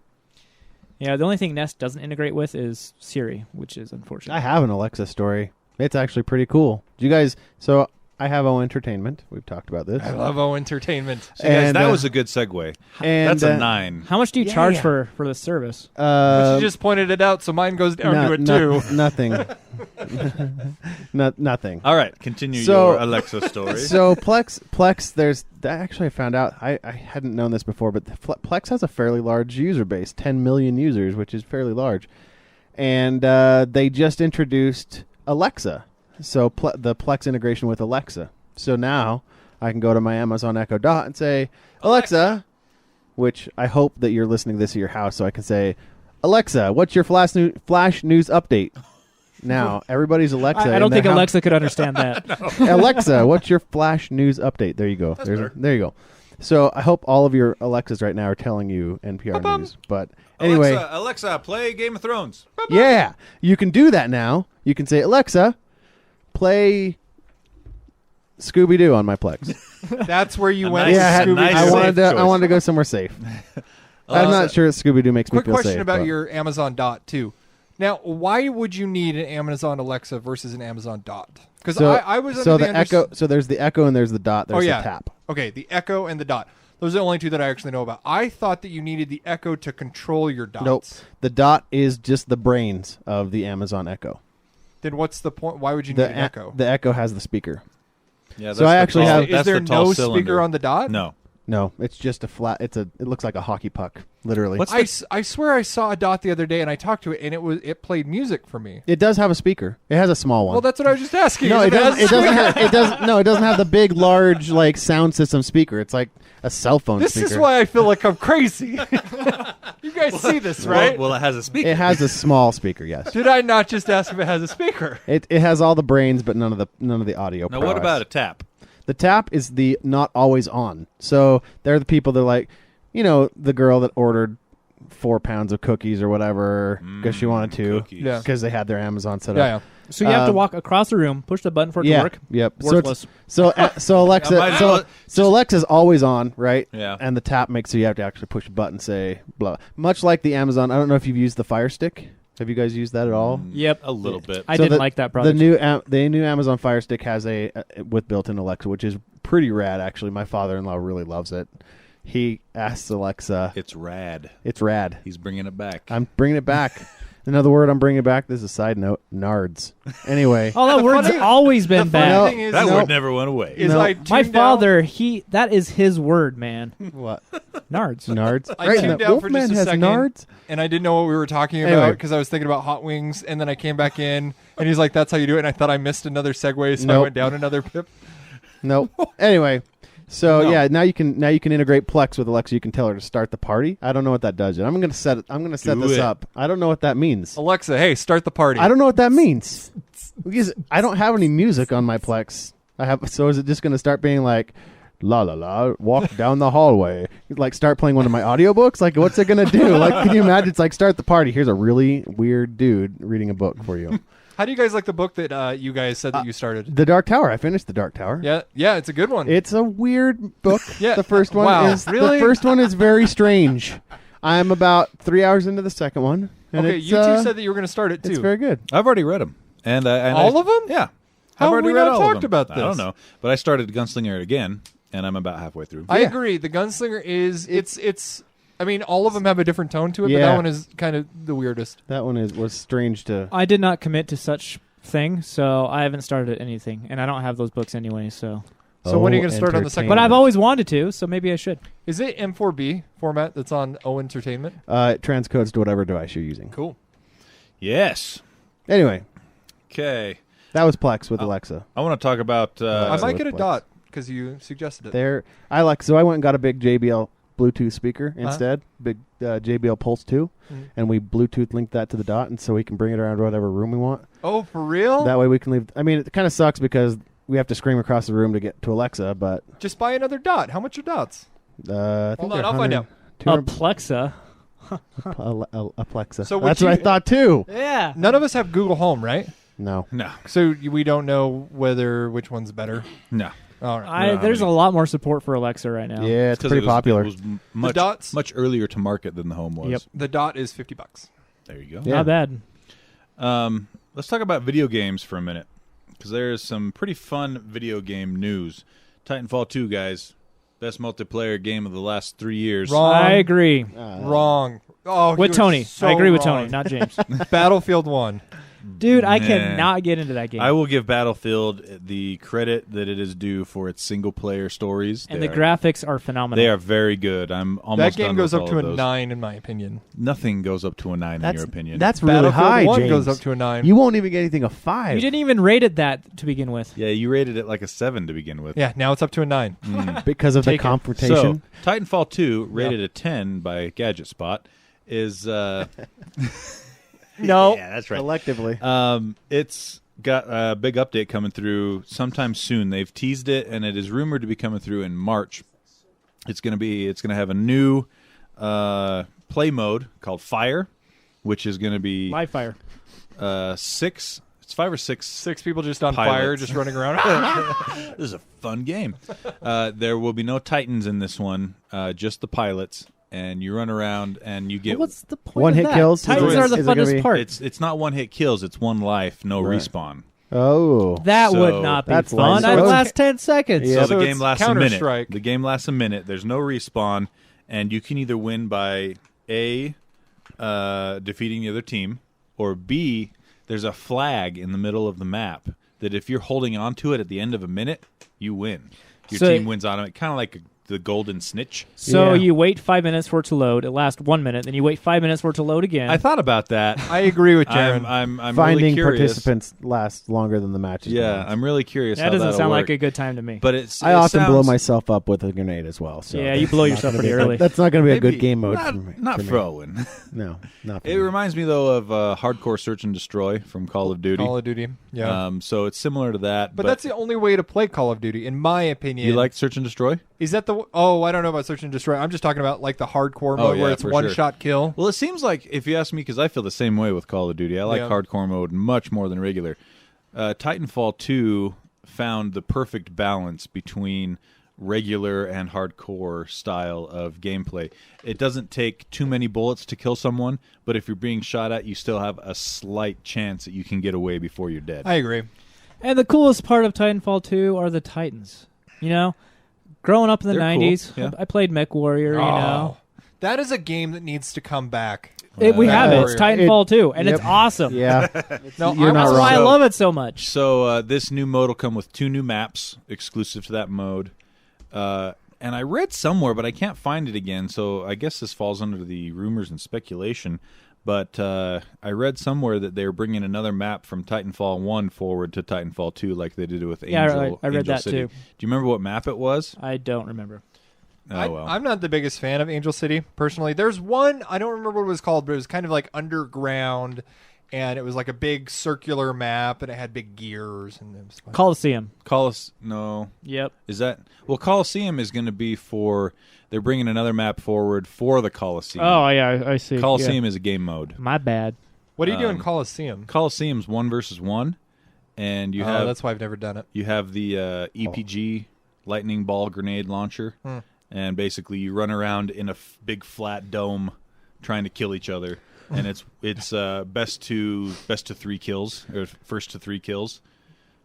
Yeah, the only thing Nest doesn't integrate with is Siri, which is unfortunate. I have an Alexa story. It's actually pretty cool. Do you guys? So I have O Entertainment. We've talked about this. I love O Entertainment. So guys, And, that was a good segue. and That's a 9. How much do you Yeah, charge yeah. for the service? But you just pointed it out, so mine goes down to it too. Nothing. Nothing. All right, continue So- your Alexa story. So Plex, there's actually I found out I hadn't known this before, but Plex has a fairly large user base, 10 million users, which is fairly large, and they just introduced Alexa. So the Plex integration with Alexa. So now I can go to my Amazon Echo Dot and say, Alexa, which I hope that you're listening to this at your house, so I can say, Alexa, what's your flash news update? Now everybody's Alexa. I don't in their think house. Alexa could understand that. Alexa, what's your flash news update? There you go. There you go. So I hope all of your Alexas right now are telling you NPR news. But anyway, Alexa, play Game of Thrones. yeah, you can do that now. You can say, Alexa, play Scooby-Doo on my Plex. That's where you A went. nice- with Yeah, a Scooby-Doo. nice I wanted safe to. I choice. wanted to go somewhere safe. I'm not sure Scooby-Doo makes me Quick feel question safe. about but- your Amazon Dot too. Now, why would you need an Amazon Alexa versus an Amazon Dot? Because So, I was under so the the Echo. So there's the Echo and there's the Dot. There's Oh, yeah. the Tap. Okay, the Echo and the Dot. Those are the only two that I actually know about. I thought that you needed the Echo to control your dots. Nope. The Dot is just the brains of the Amazon Echo. Then what's the point? Why would you need an Echo? The Echo has the speaker. Yeah, So I actually have- Is there no speaker on the Dot? No. No, it's just a flat. It looks like a hockey puck, literally. I swear I saw a dot the other day, and I talked to it, and it played music for me. It does have a speaker. It has a small one. Well, that's what I was just asking. No, it doesn't. It doesn't. doesn't have the big, large like sound system speaker. It's like a cell phone This speaker. is why I feel like I'm crazy. You guys see this, right? Well, it has a speaker. It has a small speaker. Yes. Did I not just ask if it has a speaker? It has all the brains, but none of the audio. Now, what about a tap? The tap is the not always on. So they're the people that are like, the girl that ordered 4 pounds of cookies or whatever because she wanted to, Cookies. because they had their Amazon set up. Yeah. So you have to walk across the room, push the button for it to work. Yep. Worthless. So Alexa, so Alexa's always on, right? Yeah. And the tap makes so you have to actually push a button, say blah. Much like the Amazon. I don't know if you've used the Fire Stick. Have you guys used that at all? Yep. A little bit. I didn't like that product. The new Amazon Fire Stick has with built-in Alexa, which is pretty rad. Actually, my father-in-law really loves it. He asks Alexa, It's rad. "It's rad." He's bringing it back. I'm bringing it back. Another word I'm bringing back. This is a side note. Nards. Anyway. Oh, that The word's funny- always been the funny bad. thing is, that no. word never went away. is No. I My tuned father, that is his word, man. What? Nards. Nards. I Right. tuned The down for Wolfman just a has second. nards. and I didn't know what we were talking Anyway. about because I was thinking about hot wings, and then I came back in, and he's like, "That's how you do it." And I thought I missed another segue, so I Nope. went down another pip. Nope. Anyway. So No. yeah, now you can integrate Plex with Alexa. You can tell her to start the party. I don't know what that does yet. I'm gonna set Do this it. up. I don't know what that means. Alexa, hey, start the party. I don't know what that means because I don't have any music on my Plex. So is it just gonna start being like, la la la, walk down the hallway, like start playing one of my audiobooks? Like, what's it gonna do? Like, can you imagine? It's like start the party. Here's a really weird dude reading a book for you. How do you guys like the book that you guys said that you started? The Dark Tower. I finished The Dark Tower. Yeah, it's a good one. It's a weird book. Yeah. The first one Wow, is really? The first one is very strange. I'm about 3 hours into the second one. And Okay, it's, you two said that you were going to start it too. it's very good. I've already read them. And All of 'em? Yeah. How I've have already we read not all of talked them. about I don't this? know. But I started Gunslinger again, and I'm about halfway through. I Yeah. agree. The Gunslinger is it's. I mean, all of them have a different tone to it, but Yeah. that one is kind of the weirdest. That one was strange to. I did not commit to such thing, so I haven't started anything, and I don't have those books anyway. So, So when are you going to start on the second but one? I've always wanted to, so maybe I should. Is it M4B format that's on O Entertainment? It transcodes to whatever device you're using. Cool. Yes. Anyway, Okay. that was Plex with Alexa. I want to talk about... I might with get a Plex. dot because you suggested it. So I went and got a big JBL Bluetooth speaker instead, big JBL Pulse 2, and we Bluetooth linked that to the dot, and so we can bring it around to whatever room we want. Oh, for real? That way we can leave. I mean, it kind of sucks because we have to scream across the room to get to Alexa, but Just buy another dot. How much are dots? I think Hold they're on, I'll find 100 out. 200 Plexa. Alexa. So would That's what I you- thought too. Yeah. None of us have Google Home, right? No. No. So we don't know which one's better. No. All right. There's a lot more support for Alexa right now. Yeah, it's 'cause pretty popular. It was much, dots? much earlier to market than the Home was. Yep. The dot is $50. There you go. Yeah. Not bad. Let's talk about video games for a minute, because there is some pretty fun video game news. Titanfall 2, guys. Best multiplayer game of the last 3 years. Wrong. I agree. Wrong. Oh, With you are Tony. so I agree with wrong. Tony, not James. Battlefield 1. Dude, I Nah. cannot get into that game. I will give Battlefield the credit that it is due for its single-player stories. and They the are- graphics are phenomenal. They are very good. I'm almost That game done goes with up all to of a those. 9, in my opinion. Nothing goes up to a 9 in your opinion. That's really Battlefield high, 1 James. goes up to a 9. You won't even get anything a 5. You didn't even rate it that to begin with. Yeah, you rated it like a 7 to begin with. Yeah, now it's up to a 9. because of the Take it. confrontation. So, Titanfall 2, rated a 10 by Gadget Spot, is... No. Yeah, that's right. Collectively. It's got a big update coming through sometime soon. They've teased it, and it is rumored to be coming through in March. It's going to have a new play mode called Fire, which is going to be Live fire. 6. It's 5 or 6. 6 people just on Pilots. fire, just running around. This is a fun game. There will be no Titans in this one, just the pilots. And you run around and you get What's the point One of hit that? kills? Titans Is it- are the is it gonna funnest be- part. it's not one hit kills. It's one life, no Right. respawn. Oh. That So- would not be That's fun. lame. I'd So- last 10 seconds. Yeah. So So the game it's lasts a minute. Counter-Strike. The game lasts a minute. There's no respawn, and you can either win by A, defeating the other team, or B, there's a flag in the middle of the map that if you're holding on to it at the end of a minute, you win. Your So- team wins on it. Kind of like the golden snitch. So Yeah. you wait 5 minutes for it to load. It lasts 1 minute. Then you wait 5 minutes for it to load again. I thought about that. I agree with Jaron. I'm Finding really curious. participants lasts longer than the matches. Yeah, balance. I'm really curious. that how doesn't that'll sound work. like a good time to me. But it's. I it often blow sounds- myself up with a grenade as well. So Yeah, you blow that's yourself not gonna pretty be- early. That's not going to be a Maybe good game mode Not, for me. not for me. throwing. No, not for It me. reminds me though of hardcore search and destroy from Call of Duty. Call of Duty. Yeah. So it's similar to that. but that's the only way to play Call of Duty, in my opinion. you like search and destroy? Is that the? Oh, I don't know about Search and Destroy. I'm just talking about like the hardcore mode yeah, where it's for one sure. shot kill. Well, it seems like, if you ask me, because I feel the same way with Call of Duty. I like Yeah. hardcore mode much more than regular. Titanfall 2 found the perfect balance between regular and hardcore style of gameplay. It doesn't take too many bullets to kill someone, but if you're being shot at, you still have a slight chance that you can get away before you're dead. I agree. And the coolest part of Titanfall 2 are the Titans. You know, growing up in the They're cool, 90s, yeah. I played Mech Warrior, you know. That is a game that needs to come back. We have it. Warrior. It's Titanfall 2, and it's awesome. Yeah. No, You're not That's why I wrong. love it so much. So this new mode will come with 2 new maps exclusive to that mode. And I read somewhere, but I can't find it again, so I guess this falls under the rumors and speculation. But I read somewhere that they're bringing another map from Titanfall 1 forward to Titanfall 2 like they did it with Yeah, Angel, I read Angel that City. too. Do you remember what map it was? I don't remember. Oh, well. I'm not the biggest fan of Angel City, personally. There's one, I don't remember what it was called, but it was kind of like underground, and it was like a big circular map, and it had big gears. And it was fun. Coliseum. No. Yep. Is that... Well, Coliseum is going to be for... They're bringing another map forward for the Coliseum. Oh, yeah, I see. Coliseum is a game mode. Yeah. My bad. What do you do in Coliseum? Coliseum's 1 versus 1, and you have that's why I've never done it. you have the EPG lightning ball grenade launcher, and basically you run around in a big flat dome trying to kill each other, and it's best to 3 kills or first to 3 kills.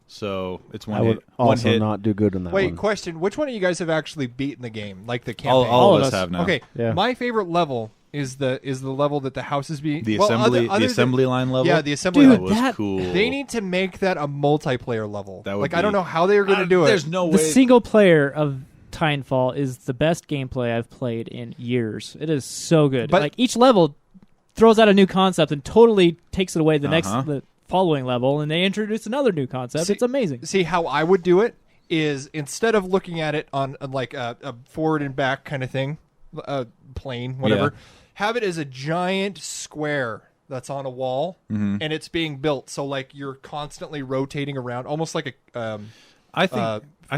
So it's one I would hit. One also hit. not do good on that Wait, one. question. Which one of you guys have actually beaten the game? Like the All campaign? of of us us. have now. Okay, Yeah. my favorite level is the level that the houses be The well, assembly other the than- assembly line level. Yeah, the assembly Dude, that level. was that- cool. They need to make that a multiplayer level. That would like I don't be- know how they are going to do it. There's no The way. single player of Titanfall is the best gameplay I've played in years. It is so good. But- like each level throws out a new concept and totally takes it away the Uh-huh. the following level, and they introduce another new concept. See- It's amazing. See how I would do it is instead of looking at it on like a forward and back kind of thing, plane, whatever, Yeah. have it as a giant square that's on a wall Mm-hmm. and it's being built. So like you're constantly rotating around, almost like a. I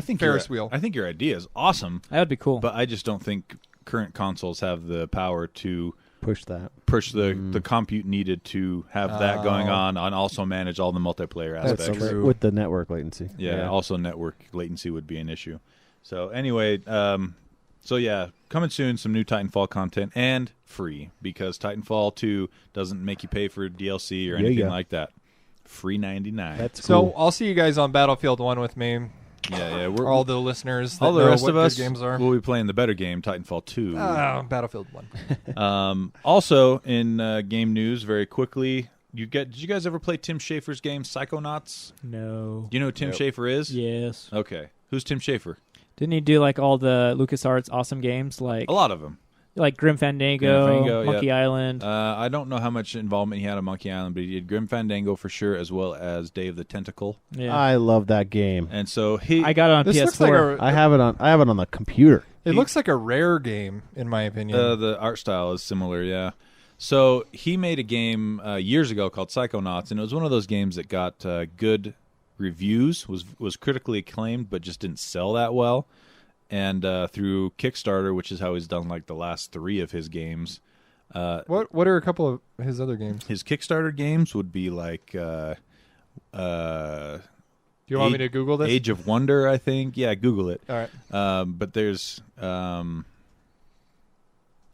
think Ferris your, wheel. I think your idea is awesome, That would be cool. but I just don't think current consoles have the power to Push that. push the compute needed to have that going on and also manage all the multiplayer That's aspects. true. with the network latency. Yeah, also network latency would be an issue. So anyway, coming soon, some new Titanfall content and free because Titanfall 2 doesn't make you pay for DLC or Yeah, anything yeah. like that. Free 99. That's So cool. I'll see you guys on Battlefield 1 with me. yeah. We're All the listeners, that all the know rest what of good us games are. will be playing the better game, Titanfall 2. Battlefield 1. Also, in game news, very quickly, did you guys ever play Tim Schafer's game Psychonauts? no. Do you know who Tim Schafer is? Yes. Okay. Who's Tim Schafer? Didn't he do like all the LucasArts awesome games like A lot of them. Grim Fandango, Grim Fandango, Monkey yeah. Island? I don't know how much involvement he had on Monkey Island, but he did Grim Fandango for sure, as well as Day of the Tentacle. Yeah. I love that game. And so he, I got it on This PS4. looks like a. I have it on the computer. It looks like a rare game, in my opinion. the art style is similar, yeah. So he made a game years ago called Psychonauts, and it was one of those games that got good reviews, was critically acclaimed, but just didn't sell that well. And through Kickstarter, which is how he's done like the last 3 of his games. What are a couple of his other games? His Kickstarter games would be like Do you want me to Google this? Age of Wonder, I think. Yeah, Google it. All right. But there's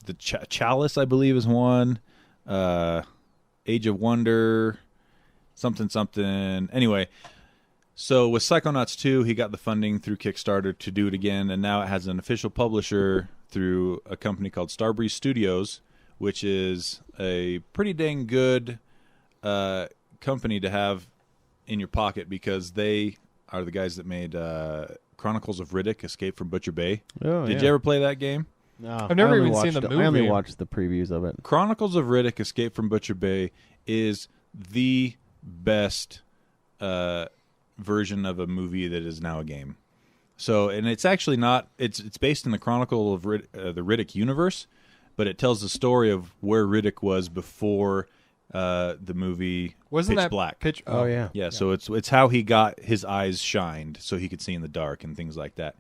the Chalice, I believe, is one. Age of Wonder, something. Anyway, so with Psychonauts 2, he got the funding through Kickstarter to do it again, and now it has an official publisher through a company called Starbreeze Studios, which is a pretty dang good company to have in your pocket because they are the guys that made Chronicles of Riddick: Escape from Butcher Bay. Oh, Did yeah. you ever play that game? No, I've never I only even seen watched the I only movie. watched the previews of it. Chronicles of Riddick: Escape from Butcher Bay is the best version of a movie that is now a game. So, and it's actually not. It's based in the Chronicle of the Riddick universe, but it tells the story of where Riddick was before the movie Wasn't Pitch that Black. Pitch? Oh, yeah. Yeah, so it's how he got his eyes shined so he could see in the dark and things like that.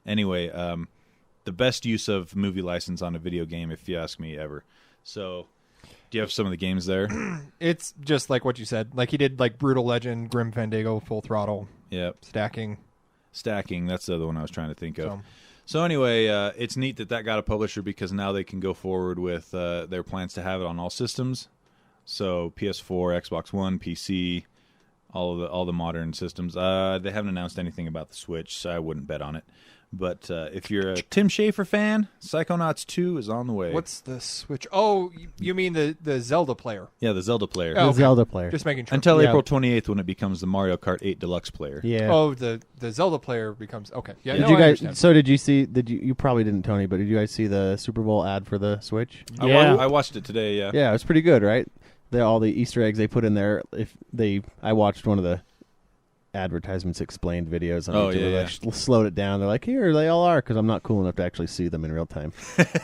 Anyway, the best use of movie license on a video game, if you ask me, ever. So, do you have some of the games there? It's just like what you said. Like he did like Brutal Legend, Grim Fandango, Full Throttle, Yep. Stacking. That's the other one I was trying to think of. So, So anyway, it's neat that got a publisher because now they can go forward with their plans to have it on all systems. So PS4, Xbox One, PC, all the modern systems. They haven't announced anything about the Switch, so I wouldn't bet on it. But if you're a Tim Schafer fan, Psychonauts 2 is on the way. what's the Switch? Oh, you mean the Zelda player? Yeah, the Zelda player. Oh, The okay. Zelda player. Just making sure. Until Yeah. April 28th when it becomes the Mario Kart 8 Deluxe player. Yeah. Oh, the Zelda player becomes okay. Yeah, Did no, you I guys? understand. So did you see? You probably didn't, Tony, but did you guys see the Super Bowl ad for the Switch? Yeah. I watched it today, yeah. Yeah, it was pretty good, right? All the Easter eggs they put in there. I watched one of the advertisements explained videos on Oh, YouTube. yeah, They yeah. actually slowed it down. They're like, here they all are, because I'm not cool enough to actually see them in real time.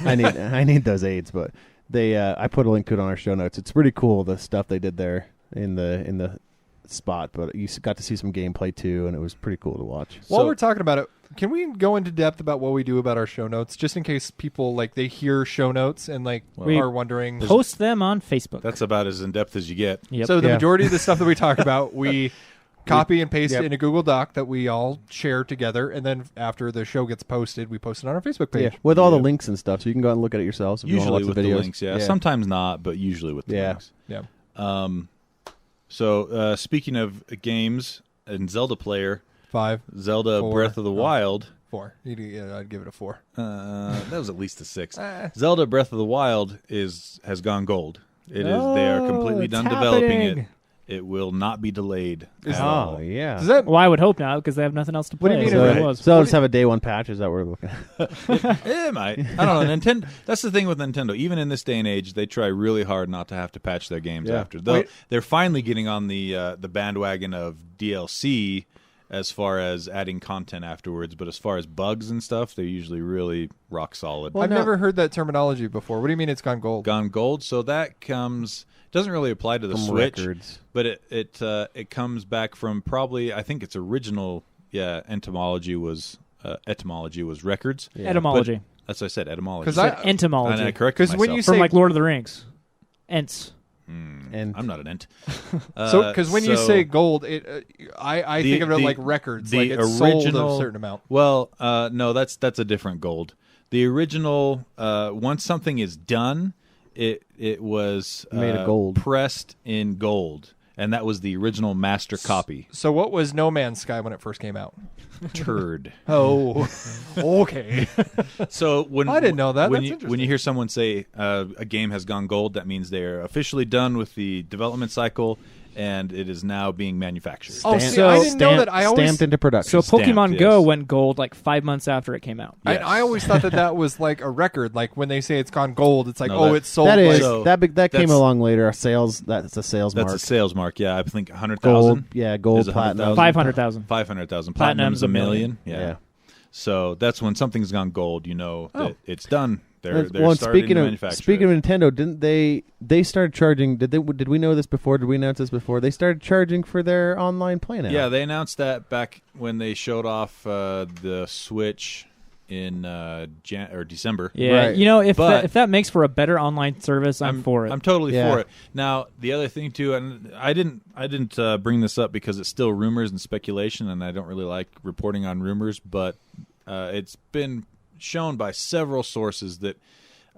I need those aids, but I put a link to it on our show notes. It's pretty cool the stuff they did there in the spot, but you got to see some gameplay too, and it was pretty cool to watch. While So- we're talking about it, can we go into depth about what we do about our show notes, just in case people they hear show notes and We are wondering? Post them on Facebook. That's about as in-depth as you get. Yep. So the Yeah. majority of the stuff that we talk about, we copy and paste Yep. it in a Google Doc that we all share together, and then after the show gets posted, we post it on our Facebook page. Yeah, with all the Yeah. links and stuff, so you can go out and look at it yourselves. If you Usually want to with watch the videos. links, yeah. Sometimes not, but usually with the Yeah. links. Yeah. So speaking of games and Zelda player, 5, Zelda 4. Breath of the Wild, 4. I'd give it a 4. that was at least a 6. Eh. Zelda Breath of the Wild has gone gold. It is. They are completely it's done developing happening. it. It will not be delayed. Is- at Oh all. yeah. Does that? Well, I would hope not because they have nothing else to What do play. you mean so it it would? was. So I'll just have a day one patch. Is that what we're looking at? It might. I don't know. Nintendo. That's the thing with Nintendo. Even in this day and age, they try really hard not to have to patch their games Yeah. after. Though they're finally getting on the bandwagon of DLC as far as adding content afterwards. But as far as bugs and stuff, they're usually really rock solid. Well, I've no. never heard that terminology before. What do you mean it's gone gold? Gone gold. So that doesn't really apply to the From Switch, records. but it comes back from probably, I think its original etymology was records. Yeah. Etymology. But that's what I said, etymology. 'Cause Said I entomology. And I corrected 'Cause when myself. you From say- like Lord of the Rings. Ents. And I'm not an ent. So, because when you so- say gold, I think of it like records, like it's sold a certain amount. Well, no, that's a different gold. The original, once something is done, it was Made of gold. pressed in gold, and that was the original master copy. So, what was No Man's Sky when it first came out? Turd. Oh, okay. So when I didn't know that. When That's you interesting. hear someone say a game has gone gold, that means they're officially done with the development cycle, and it is now being manufactured. Oh, Stamp- see, I didn't know stamp- that. I always stamped into production. So Stamped, Pokemon yes. Go went gold like 5 months after it came out. Yes. I always thought that was like a record. Like when they say it's gone gold, it's like, No, oh, that- it's sold. that is like, So, that came that's- along later. That's a sales That's mark. a sales mark. Yeah, I think Gold, 100,000. yeah, gold, Is 100,000. platinum, 500,000. 500,000. Platinum's Platinum's a a million. million. Yeah. So that's when something's gone gold. You know that it's done. They're Well, and starting speaking to of manufacture. speaking it. of Nintendo, didn't they started charging? Did we know this before? Did we announce this before? They started charging for their online play now. Yeah, they announced that back when they showed off the Switch in December. Yeah, Right. you know, if But- that makes for a better online service, I'm for it. I'm totally Yeah. for it. Now, the other thing too, and I didn't bring this up because it's still rumors and speculation, and I don't really like reporting on rumors, but it's been shown by several sources that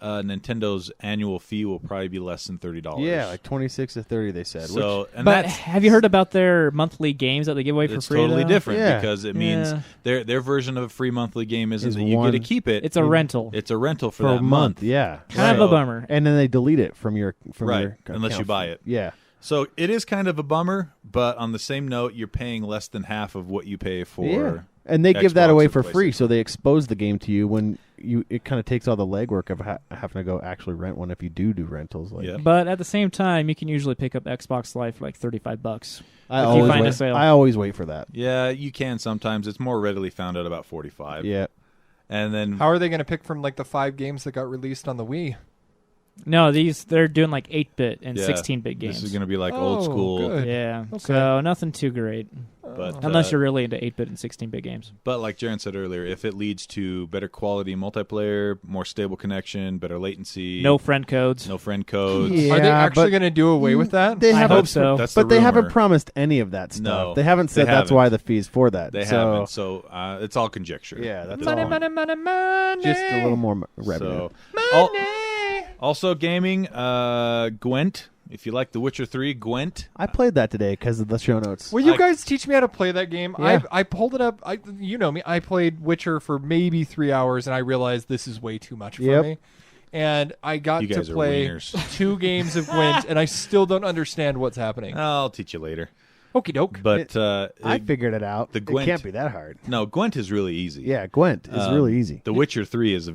Nintendo's annual fee will probably be less than $30. yeah, like 26 to 30. They said. So, and but that's have you heard about their monthly games that they give away for it's free? totally though? different Yeah. because it means Yeah. their version of a free monthly game isn't Is that you one- get to keep it. It's a rental. It's a rental for for that a month. Yeah, Kind Right. of a bummer. and then they delete it from your Right, your unless account. you buy it. Yeah, So it is kind of a bummer, but on the same note, you're paying less than half of what you pay for And they give that Xbox away and for free, PlayStation. so they expose the game to you when it kind of takes all the legwork of having to go actually rent one if you do rentals. Like, Yeah. But at the same time, you can usually pick up Xbox Live for like $35. I If you find a sale. always wait for that. Yeah, you can sometimes. It's more readily found at about 45. Yeah. And then How are they going to pick from like the 5 games that got released on the Wii? No, they're doing like 8-bit and yeah, 16-bit games. This is going to be like Oh, old school. good. Yeah, Okay. so nothing too great. But, Unless you're really into 8-bit and 16-bit games. But like Jaron said earlier, if it leads to better quality multiplayer, more stable connection, better latency, No friend codes. no friend codes. Yeah, Are they actually but going to do away with that? They I haven't, hope so. That's but the they haven't rumor. promised any of that stuff. No, they haven't said they that's why haven't. the fee's for that. They so, haven't, so it's all conjecture. Yeah, that's money, all. money, money, money. Just a little more revenue. So, also gaming, Gwent. If you like The Witcher 3, Gwent. I played that today because of the show notes. Will you I- guys teach me how to play that game? Yeah. I pulled it up. You know me. I played Witcher for maybe 3 hours, and I realized this is way too much for Yep. me. And I got You to guys are play wieners. 2 games of Gwent, and I still don't understand what's happening. I'll teach you later. Okie doke. But I figured it out. the It Gwent- can't be that hard. no, Gwent is really easy. Yeah, Gwent is really easy. The Witcher 3 is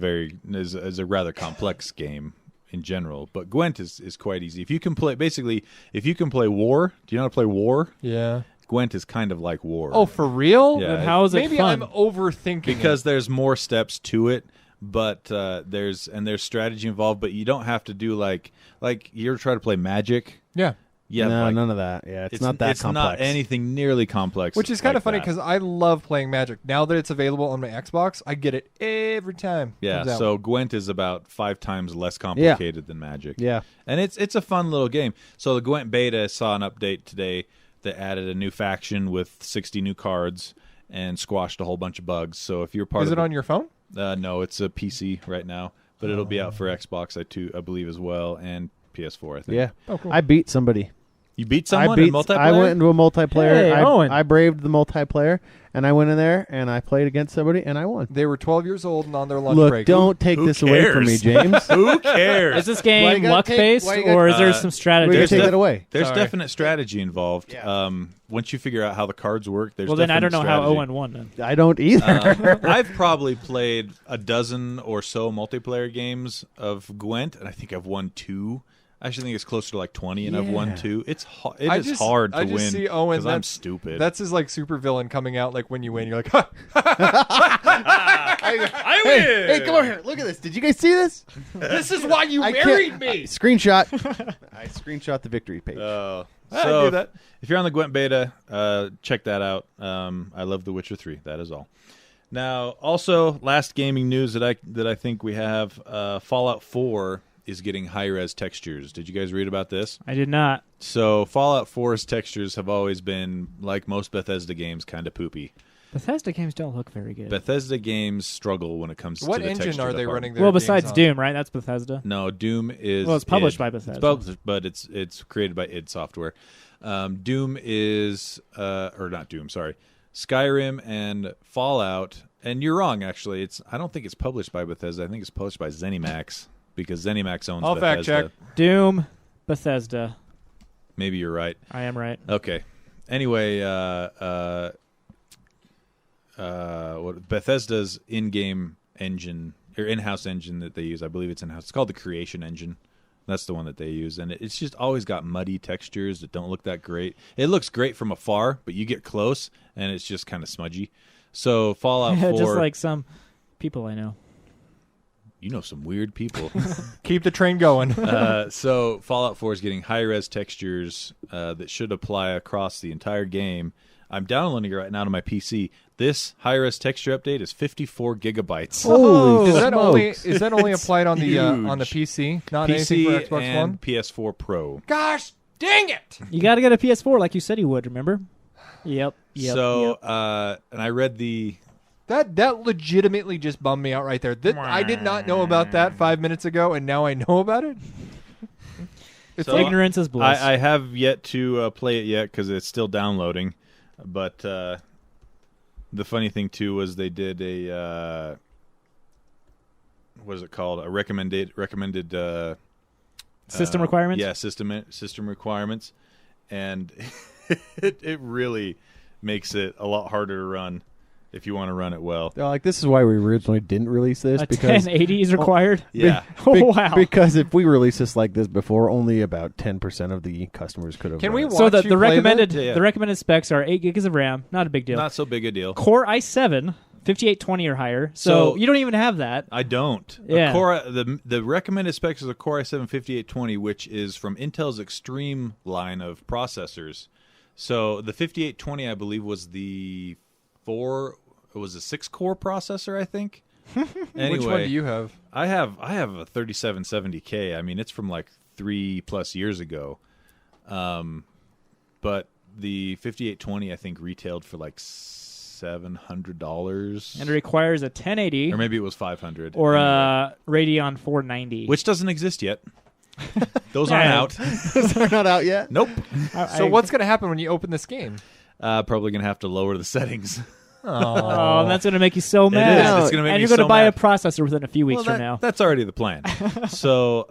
a rather complex game in general, but Gwent is quite easy. If you can play War, do you know how to play War? Yeah. Gwent is kind of like War. Oh, for real? Yeah. But how is it Maybe fun? I'm overthinking because it. there's more steps to it, but there's strategy involved, but you don't have to do like you ever try to play Magic? Yeah. Yeah, no, like, none of that. Yeah, it's not that it's complex. not anything nearly complex. Which is kind like of funny that. because I love playing Magic. Now that it's available on my Xbox, I get it every time. it Yeah, comes out. so Gwent is about 5 times less complicated than Magic. Yeah. And it's a fun little game. So the Gwent beta saw an update today that added a new faction with 60 new cards and squashed a whole bunch of bugs. So if you're part Is of it on your phone? no, it's a PC right now, but it'll be out for Xbox I believe as well, and PS4 I think. Yeah. Oh, cool. I beat somebody. You beat someone in multiplayer? I went into a multiplayer. Hey, Owen. I braved the multiplayer, and I went in there and I played against somebody, and I won. They were 12 years old and on their lunch Look, break. don't take Who this away from me, cares? James. Who cares? Is this Why you game gotta luck-based, why you gotta- or is there some We're strategy? gonna There's take def- that away. There's Sorry. definite strategy involved. Yeah. Once you figure out how the cards work, there's Well, then I don't know definite how strategy. Owen won then. I don't either. I've probably played a dozen or so multiplayer games of Gwent, and I think I've won 2. I actually think it's closer to like 20, and I've won Yeah. 2. It I is just- hard to I just win see Owen, because I'm that's- stupid. That's his like super villain coming out like when you win. You're like, ha! I win. Hey, come over here. Look at this. Did you guys see this? This is why you I married can't- me. Screenshot. I screenshot the victory page. So do that. if you're on the Gwent beta, check that out. I love The Witcher 3. That is all. Now, also, last gaming news that I think we have: Fallout 4 is getting high-res textures. Did you guys read about this? I did not. So Fallout 4's textures have always been, like most Bethesda games, kind of poopy. Bethesda games don't look very good. Bethesda games struggle when it comes What to the engine texture are they department. running their well, games besides on? Doom, right? That's Bethesda. No, Doom is... Well, it's published id. by Bethesda. It's published, but it's created by id Software. Doom is... or not Doom, sorry. Skyrim and Fallout... And you're wrong, actually. I don't think it's published by Bethesda. I think it's published by ZeniMax, because ZeniMax owns I'll Bethesda. fact check. Doom, Bethesda. Maybe you're right. I am right. Okay. Anyway, what Bethesda's in-game engine or in-house engine that they use, I believe it's in-house. It's called the Creation Engine. That's the one that they use, and it's just always got muddy textures that don't look that great. It looks great from afar, but you get close, and it's just kind of smudgy. So Fallout 4, Just like some people I know. you know some weird people. Keep the train going. So Fallout 4 is getting high-res textures that should apply across the entire game. I'm downloading it right now to my PC. This high-res texture update is 54 gigabytes. Holy is that smokes. only applied on the huge. PC, not anything for PC Xbox and One? PS4 Pro. Gosh, dang it! You got to get a PS4 like you said you would, remember? Yep. So, and I read the... That legitimately just bummed me out right there. I did not know about that 5 minutes ago, and now I know about it. It's So- like, Ignorance is bliss. I have yet to play it yet because it's still downloading. But the funny thing, too, was they did a... what is it called? A recommended System requirements? Yeah, system requirements. And it really makes it a lot harder to run. if you want to run it well. They're like, this is why we originally didn't release this. A because 1080 is required? Yeah. Wow. Because if we released this like this before, only about 10% of the customers could have Can run we it. watch So the you play recommended that? Yeah. the recommended specs are 8 gigs of RAM, not a big deal. Not so big a deal. Core i7, 5820 or higher. So you don't even have that. I don't. Yeah. The recommended specs is a Core i7 5820, which is from Intel's Extreme line of processors. So the 5820, I believe, was the 6-core processor, I think. Anyway, Which one do you have? I have a 3770K. I mean, it's from like 3+ years ago. But the 5820, I think, retailed for like $700. And it requires a 1080 Or maybe it was 500. or Anyway. a Radeon 490. Which doesn't exist yet. Those aren't Yeah. out. They're not out yet? Nope. So what's going to happen when you open this game? Probably going to have to lower the settings. Oh, that's going to make you so mad. It is. It's going to make and me you're going to so buy mad. a processor within a few weeks Well, from now. That's already the plan. So,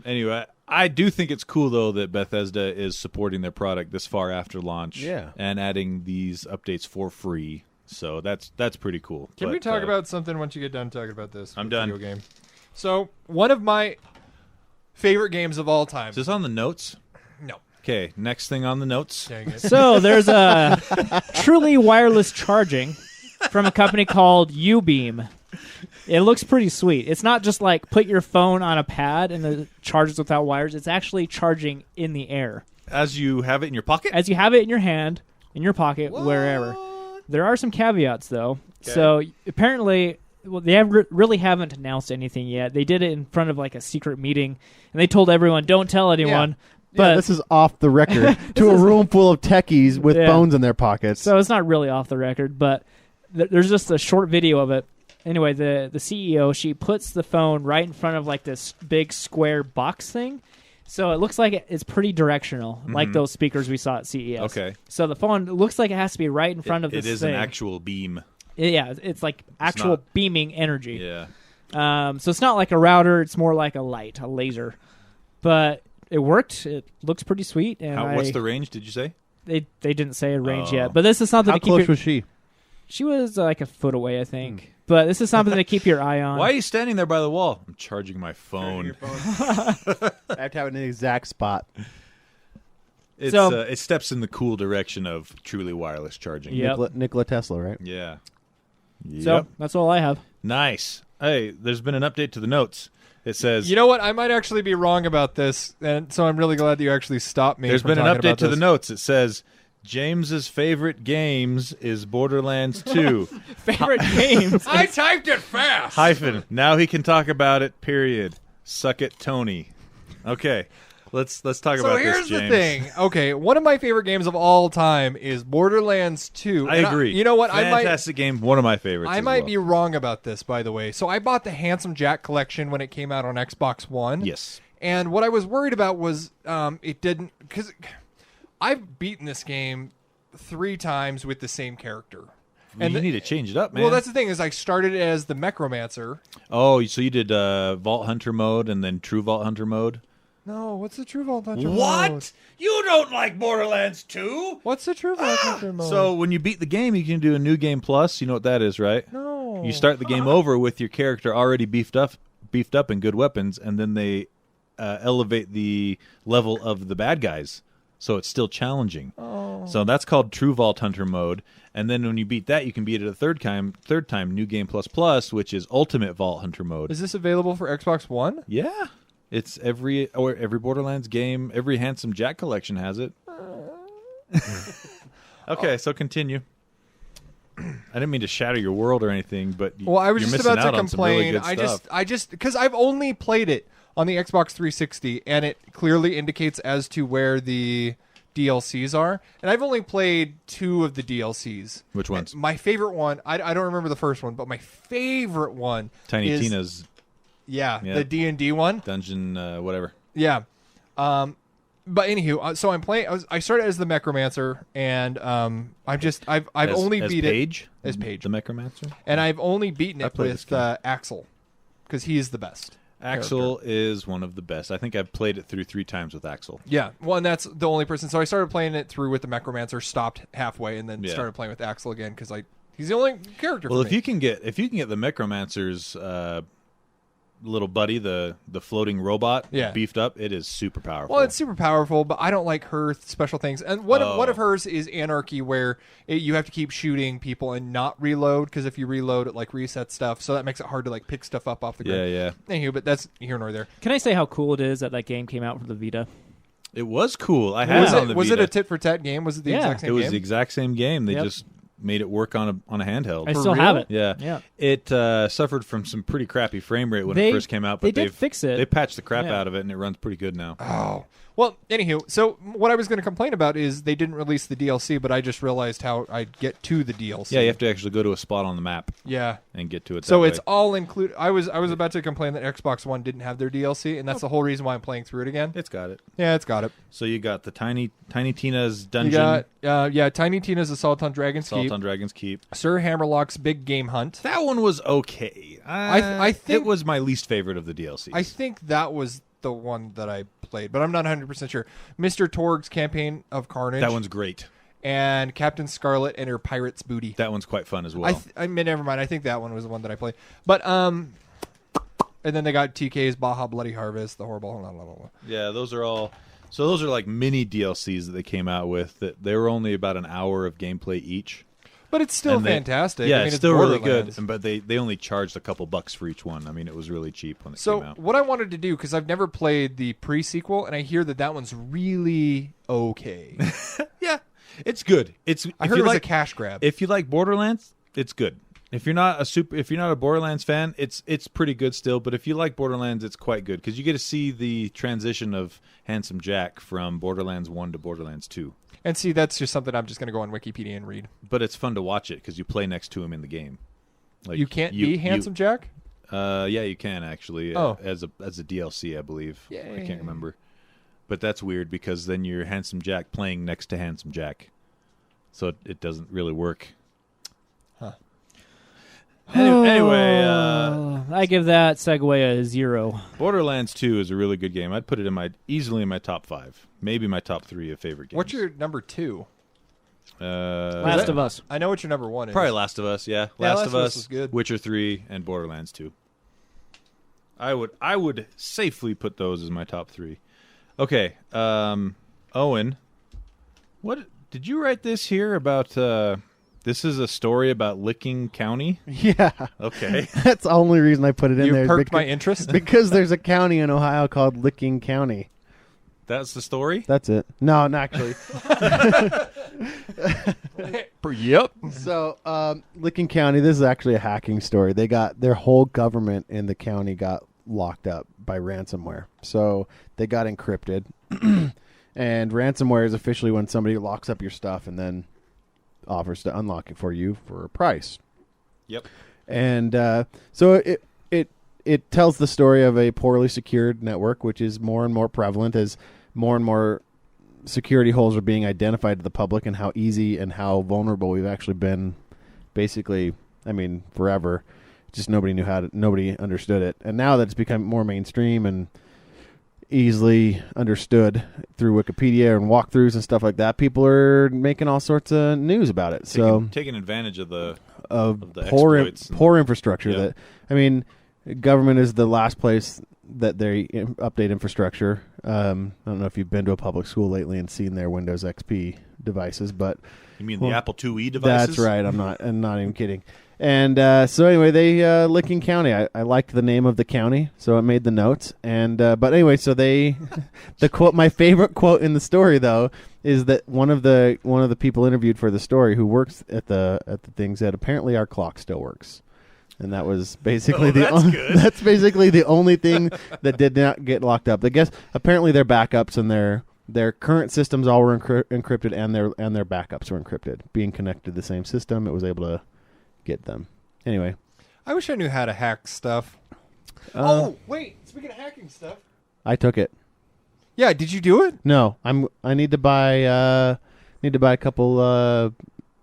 anyway, I do think it's cool, though, that Bethesda is supporting their product this far after launch. Yeah. And adding these updates for free. So that's pretty cool. Can But, we talk about something once you get done talking about this? I'm done. Video game. So, one of my favorite games of all time. Is this on the notes? No. Okay, next thing on the notes. Dang it. So there's a truly wireless charging from a company called U-Beam. It looks pretty sweet. It's not just like put your phone on a pad and it charges without wires. It's actually charging in the air. As you have it in your pocket? As you have it in your hand, in your pocket, wherever. There are some caveats, though. Okay. So apparently, well, they really haven't announced anything yet. They did it in front of like a secret meeting, and they told everyone, don't tell anyone. But Yeah, this is off the record to a room full of techies with Yeah. phones in their pockets. So it's not really off the record, but there's just a short video of it. Anyway, the CEO, she puts the phone right in front of like this big square box thing. So it looks like it's pretty directional, like those speakers we saw at CES. Okay. So the phone looks like it has to be right in front of this It is thing. an actual beam. Yeah, it's like actual not- beaming energy. Yeah. So it's not like a router; it's more like a light, a laser. But it worked. It looks pretty sweet. And What's the range, did you say? They didn't say a range Oh. yet, but this is something How to keep. close was she? She was like a foot away, I think. But this is something to keep your eye on. Why are you standing there by the wall? I'm charging my phone. I have to have it in the exact spot. It's, So- it steps in the cool direction of truly wireless charging. Yep. Nikola Tesla, right? Yeah. So Yep. that's all I have. Nice. Hey, there's been an update to the notes. It says You know what? I might actually be wrong about this, and so I'm really glad that you actually stopped me. there's from been an talking update about to the this. notes. It says James's favorite games is Borderlands 2. Favorite games. I typed it fast. Hyphen. Now he can talk about it. Period. Suck it, Tony. Okay. Let's talk So about here's this, James. the thing. Okay, one of my favorite games of all time is Borderlands 2. I And agree. you know what? Fantastic game. One of my favorites. I as might well. be wrong about this, by the way. So I bought the Handsome Jack collection when it came out on Xbox One. Yes. And what I was worried about was it didn't, because I've beaten this game 3 times with the same character. And you need to change it up, man. Well, that's the thing is I started as the Necromancer. Oh, so you did Vault Hunter mode and then True Vault Hunter mode? No, what's the True Vault Hunter mode? You don't like Borderlands 2? What's the True Vault Hunter mode? So when you beat the game, you can do a new game plus. You know what that is, right? No. You start the game over with your character already beefed up and good weapons, and then they elevate the level of the bad guys, so it's still challenging. Oh. So that's called True Vault Hunter mode. And then when you beat that, you can beat it a third time, New Game Plus, which is Ultimate Vault Hunter mode. Is this available for Xbox One? Yeah. It's every Borderlands game, every Handsome Jack collection has it. Okay, so continue. I didn't mean to shatter your world or anything, but Well, I was you're just missing about to out on some really complain. good stuff. I just because I've only played it on the Xbox 360, and it clearly indicates as to where the DLCs are. And I've only played 2 of the DLCs. Which ones? My favorite one, I don't remember the first one, but my favorite one, Tiny is, Tina's yeah, Yeah. the D&D one. dungeon, whatever. Yeah. But anywho, so I'm playing. I started as the Necromancer, and I've only as beat Paige, it as Paige, the Necromancer. and I've only beaten I it played this with game. Axel, because he is the best. Axel is one of the best. I think I've played it through 3 times with Axel. Yeah, well, and that's the only person. So I started playing it through with the Necromancer, stopped halfway, and then Yeah. started playing with Axel again because He's the only character. Well, for if me. you can get the Necromancer's little buddy, the floating robot, beefed up, it is super powerful. Well, it's super powerful, but I don't like her special things. And one of hers is Anarchy, where you have to keep shooting people and not reload, because if you reload, it like resets stuff. So that makes it hard to like pick stuff up off the ground. Yeah. Anywho, but that's here nor there. Can I say how cool it is that game came out for the Vita? It was cool. I had it on the Was Vita. it a tit for tat game? Was it the exact same game? It was the exact same game. They just made it work on a handheld. I still have it. Yeah. It suffered from some pretty crappy frame rate when it first came out, but they did fix it. They patched the crap out of it, and it runs pretty good now. Oh. Well, anywho, so what I was going to complain about is they didn't release the DLC, but I just realized how I'd get to the DLC. Yeah, you have to actually go to a spot on the map. Yeah. And get to it. So it's all included. I was about to complain that Xbox One didn't have their DLC, and that's the whole reason why I'm playing through it again. It's got it. Yeah, it's got it. So you got the Tiny Tina's Dungeon. You got Tiny Tina's Assault on Dragon's Keep. Assault on Dragon's Keep. Sir Hammerlock's Big Game Hunt. That one was okay. I think it was my least favorite of the DLCs. I think that was the one that I played, but I'm not 100% sure. Mr. Torg's Campaign of Carnage. That one's great. And Captain Scarlet and her Pirate's Booty. That one's quite fun as well. I mean, never mind. I think that one was the one that I played. But and then they got TK's Baja Bloody Harvest, the horrible. Blah, blah, blah, blah. Yeah, those are all. So those are like mini DLCs that they came out with. That they were only about an hour of gameplay each. But it's still fantastic. Yeah, I mean, it's still really Borderlands. good. But they only charged a couple bucks for each one. I mean, it was really cheap when it So came out. what I wanted to do, because I've never played the pre-sequel, and I hear that one's really okay. Yeah, it's good. I heard it was a cash grab. If you like Borderlands, it's good. If you're not a Borderlands fan, it's pretty good still. But if you like Borderlands, it's quite good because you get to see the transition of Handsome Jack from Borderlands 1 to Borderlands 2. And see, that's just something I'm just going to go on Wikipedia and read. But it's fun to watch it because you play next to him in the game. Like, you can't be Handsome Jack? Yeah, you can actually. As a DLC, I believe. Yay. I can't remember. But that's weird because then you're Handsome Jack playing next to Handsome Jack, so it doesn't really work. Huh. Anyway, I give that segue a 0. Borderlands 2 is a really good game. I'd put it easily in my top 5, maybe my top 3 of favorite games. What's your number 2? Last of Us. I know what your number 1 is. Probably Last of Us. Yeah, Last of Us was good. Witcher 3, and Borderlands 2. I would safely put those as my top 3. Okay, Owen, what did you write this here about? This is a story about Licking County? Yeah. Okay. That's the only reason I put it in You there. perked my interest? Because there's a county in Ohio called Licking County. That's the story? That's it. No, not actually. Yep. So, Licking County, this is actually a hacking story. They got their whole government in the county got locked up by ransomware. So, they got encrypted. And ransomware is officially when somebody locks up your stuff and then offers to unlock it for you for a price. Yep. And so it tells the story of a poorly secured network, which is more and more prevalent as more and more security holes are being identified to the public, and how easy and how vulnerable we've actually been. Basically, I mean, forever. Just nobody understood it, and now that it's become more mainstream and easily understood through Wikipedia and walkthroughs and stuff like that, people are making all sorts of news about it. Taking advantage of the poor infrastructure. Yep. That, I mean, government is the last place that they update infrastructure. I don't know if you've been to a public school lately and seen their Windows XP devices, but you mean the Apple IIe devices? That's right. I'm not even kidding. And so anyway, they Licking County. I liked the name of the county, so it made the notes. And but anyway, so they the quote. My favorite quote in the story, though, is that one of the people interviewed for the story who works at the thing said apparently our clock still works, and that was basically that's basically the only thing that did not get locked up. I guess apparently their backups and their current systems all were encrypted, and their backups were encrypted, being connected to the same system. It was able to get them. Anyway, I wish I knew how to hack stuff. Wait! Speaking of hacking stuff, I took it. Yeah, did you do it? No, I need to buy a couple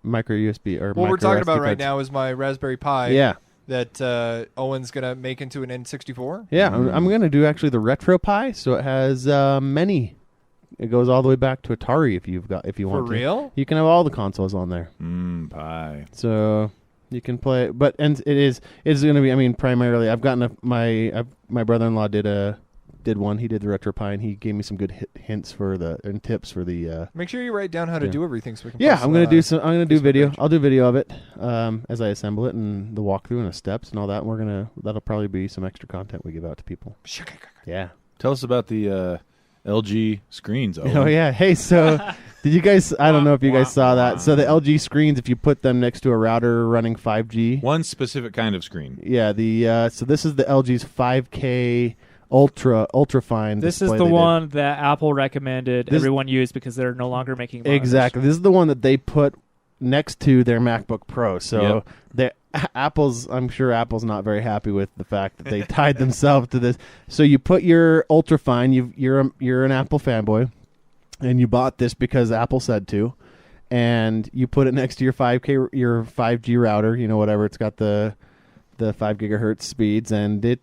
micro USB or. What we're talking about right cards. now is my Raspberry Pi. Yeah. That Owen's gonna make into an N64. Yeah, I'm gonna do actually the Retro Pi, so it has many. It goes all the way back to Atari if you want to. For real? You can have all the consoles on there. Pi. So You can play, but and it's going to be. I mean, primarily, I've gotten my brother-in-law did one. He did the UltraFine. He gave me some good hints and tips for the. Make sure you write down how to do everything so we can. Yeah, post I'm going to do some. I'm going to do video. page. I'll do video of it as I assemble it and the walkthrough and the steps and all that. And that'll probably be some extra content we give out to people. Yeah. Tell us about the LG screens. Oh yeah. Hey, so did you guys? I don't know if you guys saw that. So the LG screens, if you put them next to a router running 5G, One specific kind of screen. yeah. So this is the LG's 5K UltraFine. This is display the they did. one that Apple recommended everyone use because they're no longer making monitors. Exactly. This is the one that they put next to their MacBook Pro. So I'm sure Apple's not very happy with the fact that they tied themselves to this. So you put your UltraFine. You're an Apple fanboy, and you bought this because Apple said to, and you put it next to your 5G router. You know, whatever. It's got the 5 gigahertz speeds, and it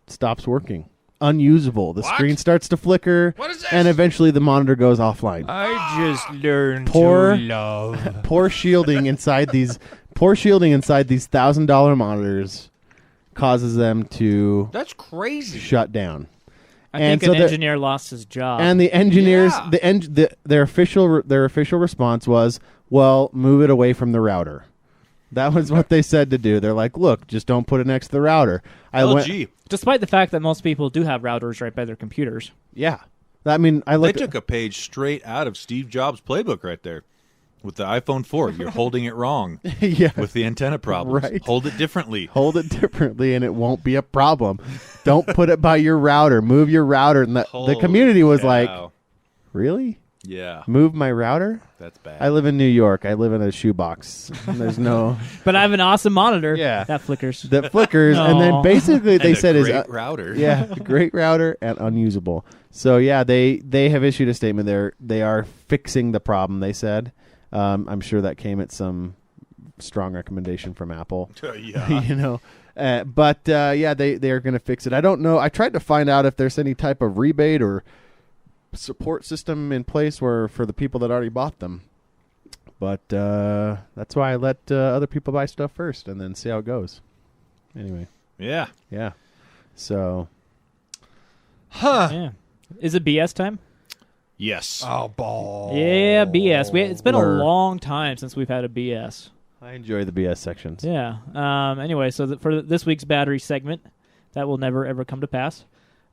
stops working. Unusable. The screen starts to flicker, and eventually the monitor goes offline. I just learned Poor- to love. Poor shielding inside these $1,000 monitors causes them to That's crazy. shut down. I And think so an engineer lost his job. And the engineers, Yeah. their official response was, "Well, move it away from the router." That was what they said to do. They're like, "Look, just don't put it next to the router." LG. Despite the fact that most people do have routers right by their computers. Yeah. I mean, I They looked. took a page straight out of Steve Jobs' playbook right there. With the iPhone 4, you're holding it wrong. Yeah. With the antenna problems. Right. Hold it differently. Hold it differently, and it won't be a problem. Don't put it by your router. Move your router. And the community was like, Cow. "Really? Yeah, Move my router?" that's bad. I live in New York. I live in a shoebox. There's no But I have an awesome monitor. Yeah. That flickers. that flickers, and then Aw. basically they And a said is great router. yeah, great router and unusable. So yeah, they have issued a statement. They are fixing the problem. They said, I'm sure that came at some strong recommendation from Apple. Yeah. You know, but yeah, they are going to fix it. I don't know. I tried to find out if there's any type of rebate or support system in place for the people that already bought them. But that's why I let other people buy stuff first and then see how it goes. Anyway, Yeah. yeah. So Huh. Yeah. Is it BS time? Yes. Oh, ball. Yeah, BS. It's been a Blur. long time since we've had a BS. I enjoy the BS sections. Yeah. Anyway, so for this week's battery segment, that will never ever come to pass.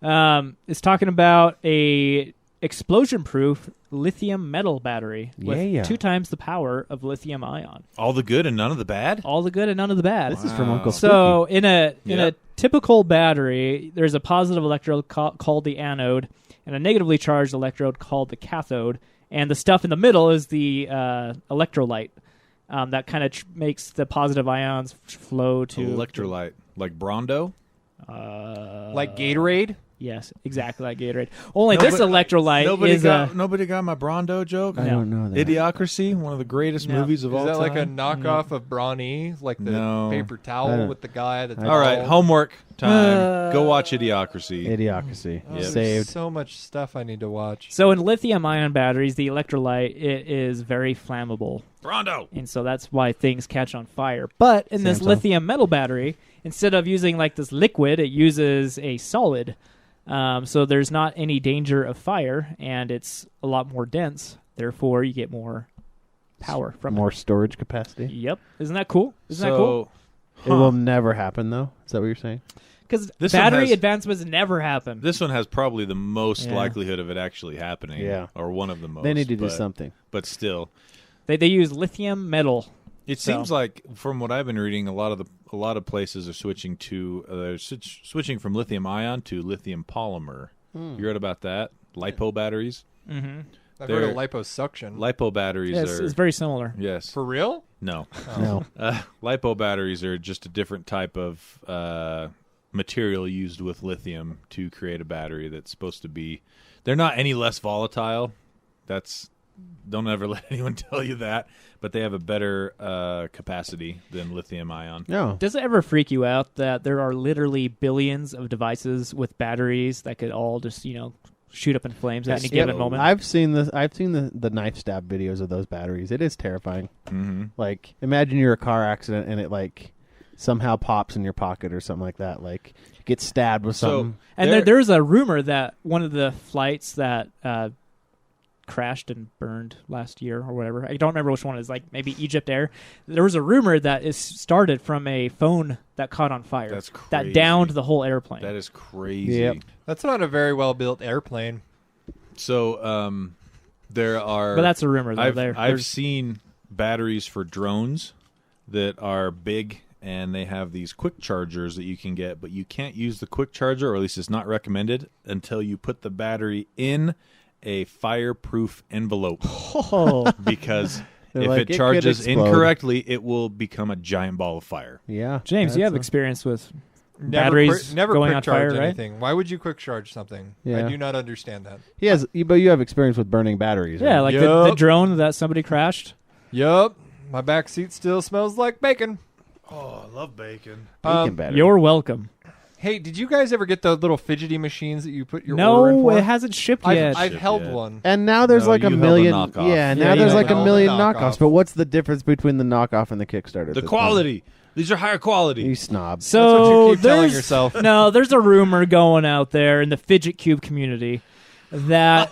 It's talking about a explosion-proof lithium metal battery with Yeah. 2 times the power of lithium ion. All the good and none of the bad? All the good and none of the bad. This is from Uncle So in a Yep. typical battery, there's a positive electrode called the anode and a negatively charged electrode called the cathode, and the stuff in the middle is the electrolyte that kind of makes the positive ions flow to Electrolyte. Like Brondo? Like Gatorade? Yes, exactly like Gatorade. Only this electrolyte Nobody got my Brondo joke? I don't know that. Idiocracy, one of the greatest No. movies of Is all that time. like a knockoff of Brawny? Like the No. paper I towel don't- with the guy that's All right, all- homework time. Go watch Idiocracy. Idiocracy. Oh, Yep. there's Saved. so much stuff I need to watch. So in lithium-ion batteries, the electrolyte it is very flammable. Brondo. And so that's why things catch on fire. But in this Samsung. lithium metal battery, instead of using like this liquid, it uses a solid. So there's not any danger of fire, and it's a lot more dense. Therefore, you get more power from More storage capacity. it. Yep. Isn't that cool? Isn't that cool? It will never happen, though. Is that what you're saying? Because This one battery has- advancements never happen. This one has probably the most Yeah. likelihood of it actually happening. Yeah. Or one of the most. They need to do but- something. But still. They use lithium metal. It So- seems like, from what I've been reading, a lot of places are switching to switching from lithium ion to lithium polymer. You read about that? Lipo batteries. Mm-hmm. I've heard of They're- liposuction. Lipo batteries Yes, are it's very similar. yes. For real? No, No. lipo batteries are just a different type of material used with lithium to create a battery that's supposed to be. They're not any less volatile. Don't ever let anyone tell you that. But they have a better capacity than lithium ion. No. Does it ever freak you out that there are literally billions of devices with batteries that could all just, shoot up in flames at any given moment. I've seen this. I've seen the knife stab videos of those batteries. It is terrifying. Mm-hmm. Like, imagine you're a car accident and it like somehow pops in your pocket or something like that. Like, you get stabbed with something. And there's a rumor that one of the flights that crashed and burned last year or whatever, I don't remember which one it is, like maybe Egypt Air. There was a rumor that it started from a phone that caught on fire. That's crazy. That downed the whole airplane. That is crazy. Yep. That's not a very well built airplane. So there are. But that's a rumor. Though. I've seen batteries for drones that are big, and they have these quick chargers that you can get, but you can't use the quick charger, or at least it's not recommended, until you put the battery in a fireproof envelope. Oh. Because if like, it it charges could explode. incorrectly, it will become a giant ball of fire. Yeah, James, you have that's experience with Never batteries never going quick on charge fire, right? anything. Why would you quick charge something? Yeah. I do not understand that. He has, but you have experience with burning batteries. Yeah, right? like the Yup. drone that somebody crashed. Yup. My back seat still smells like bacon. Oh, I love bacon. Bacon battery. You're welcome. Hey, did you guys ever get the little fidgety machines that you put your order in No, for? it hasn't shipped yet. I've held yet. one. And now there's No, like you a held a million. knockoff. Yeah, Yeah, now you there's held like the a million knockoff. knockoffs. But what's the difference between the knockoff and the Kickstarter? at The this quality. These are higher quality. point? You snob. That's So what you keep telling there's yourself. no, there's a rumor going out there in the fidget cube community that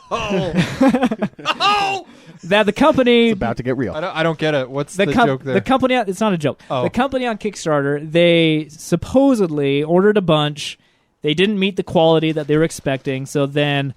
that the company It's about to get real. I don't get it. What's the joke there? the company it's not a joke. Oh. The company on Kickstarter, they supposedly ordered a bunch. They didn't meet the quality that they were expecting, so then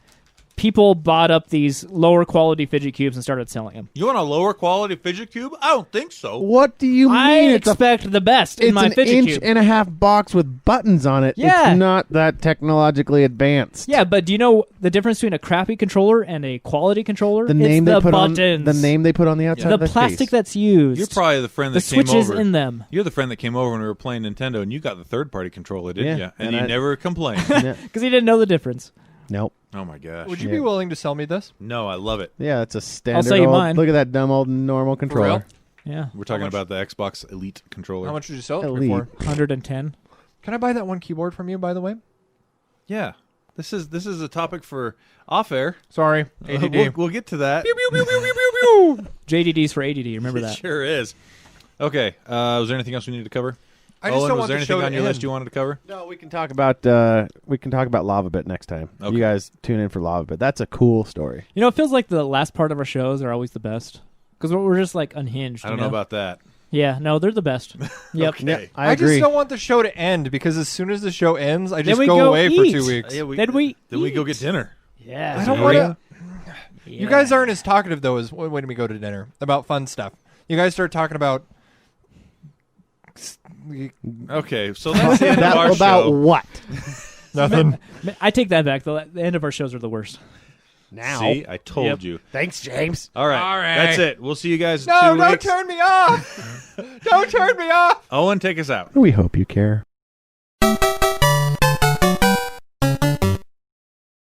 people bought up these lower quality fidget cubes and started selling them. You want a lower quality fidget cube? I don't think so. What do you mean? I It's a expect the best in it's my an fidget inch cube. and a half box with buttons on it. Yeah. It's not that technologically advanced. Yeah, but do you know the difference between a crappy controller and a quality controller? The name it's they the put buttons. on the name they put on the outside the of the plastic case. that's used. You're probably the friend the that came switches over. in them. You're the friend that came over when we were playing Nintendo, and you got the third-party controller, didn't Yeah, you? And and you I- never complained. Yeah. Because he didn't know the difference. Nope. Oh my gosh. Would you Yeah. be willing to sell me this? No, I love it. Yeah, it's a standard. sell you old, mine. Look at that dumb old normal controller. Yeah, We're talking much? about the Xbox Elite controller. How much did you sell it Elite. for? 110. Can I buy that one keyboard from you, by the way? Yeah. This is a topic for off-air. Sorry, ADD. We'll get to that. Pew, pew, pew, pew, pew, pew, pew. JDD's for ADD. Remember It that. sure is. Okay. Was there anything else we needed to cover? I just Owen, don't was want there the anything show on to your end. list you wanted to cover? No, we can talk about Lava Bit next time. Okay. You guys tune in for Lava Bit. That's a cool story. You know, it feels like the last part of our shows are always the best because we're just like unhinged. I don't you know about that. Yeah, no, they're the best. Yep. Okay. Yeah, I agree. just don't want the show to end because as soon as the show ends, I just we go go away for eat. 2 weeks. Yeah, Then we go eat. get dinner. Yeah. I don't Yeah. want to. Yeah. You guys aren't as talkative though as when we go to dinner about fun stuff. You guys start talking about. Okay, so that's the end of our about show. what? Nothing. I take that back. The end of our shows are the worst. Now. See, I told Yep. you. Thanks, James. All right. All right. That's it. We'll see you guys in No, 2 don't weeks. turn me off. Don't turn me off. Owen, take us out. We hope you care.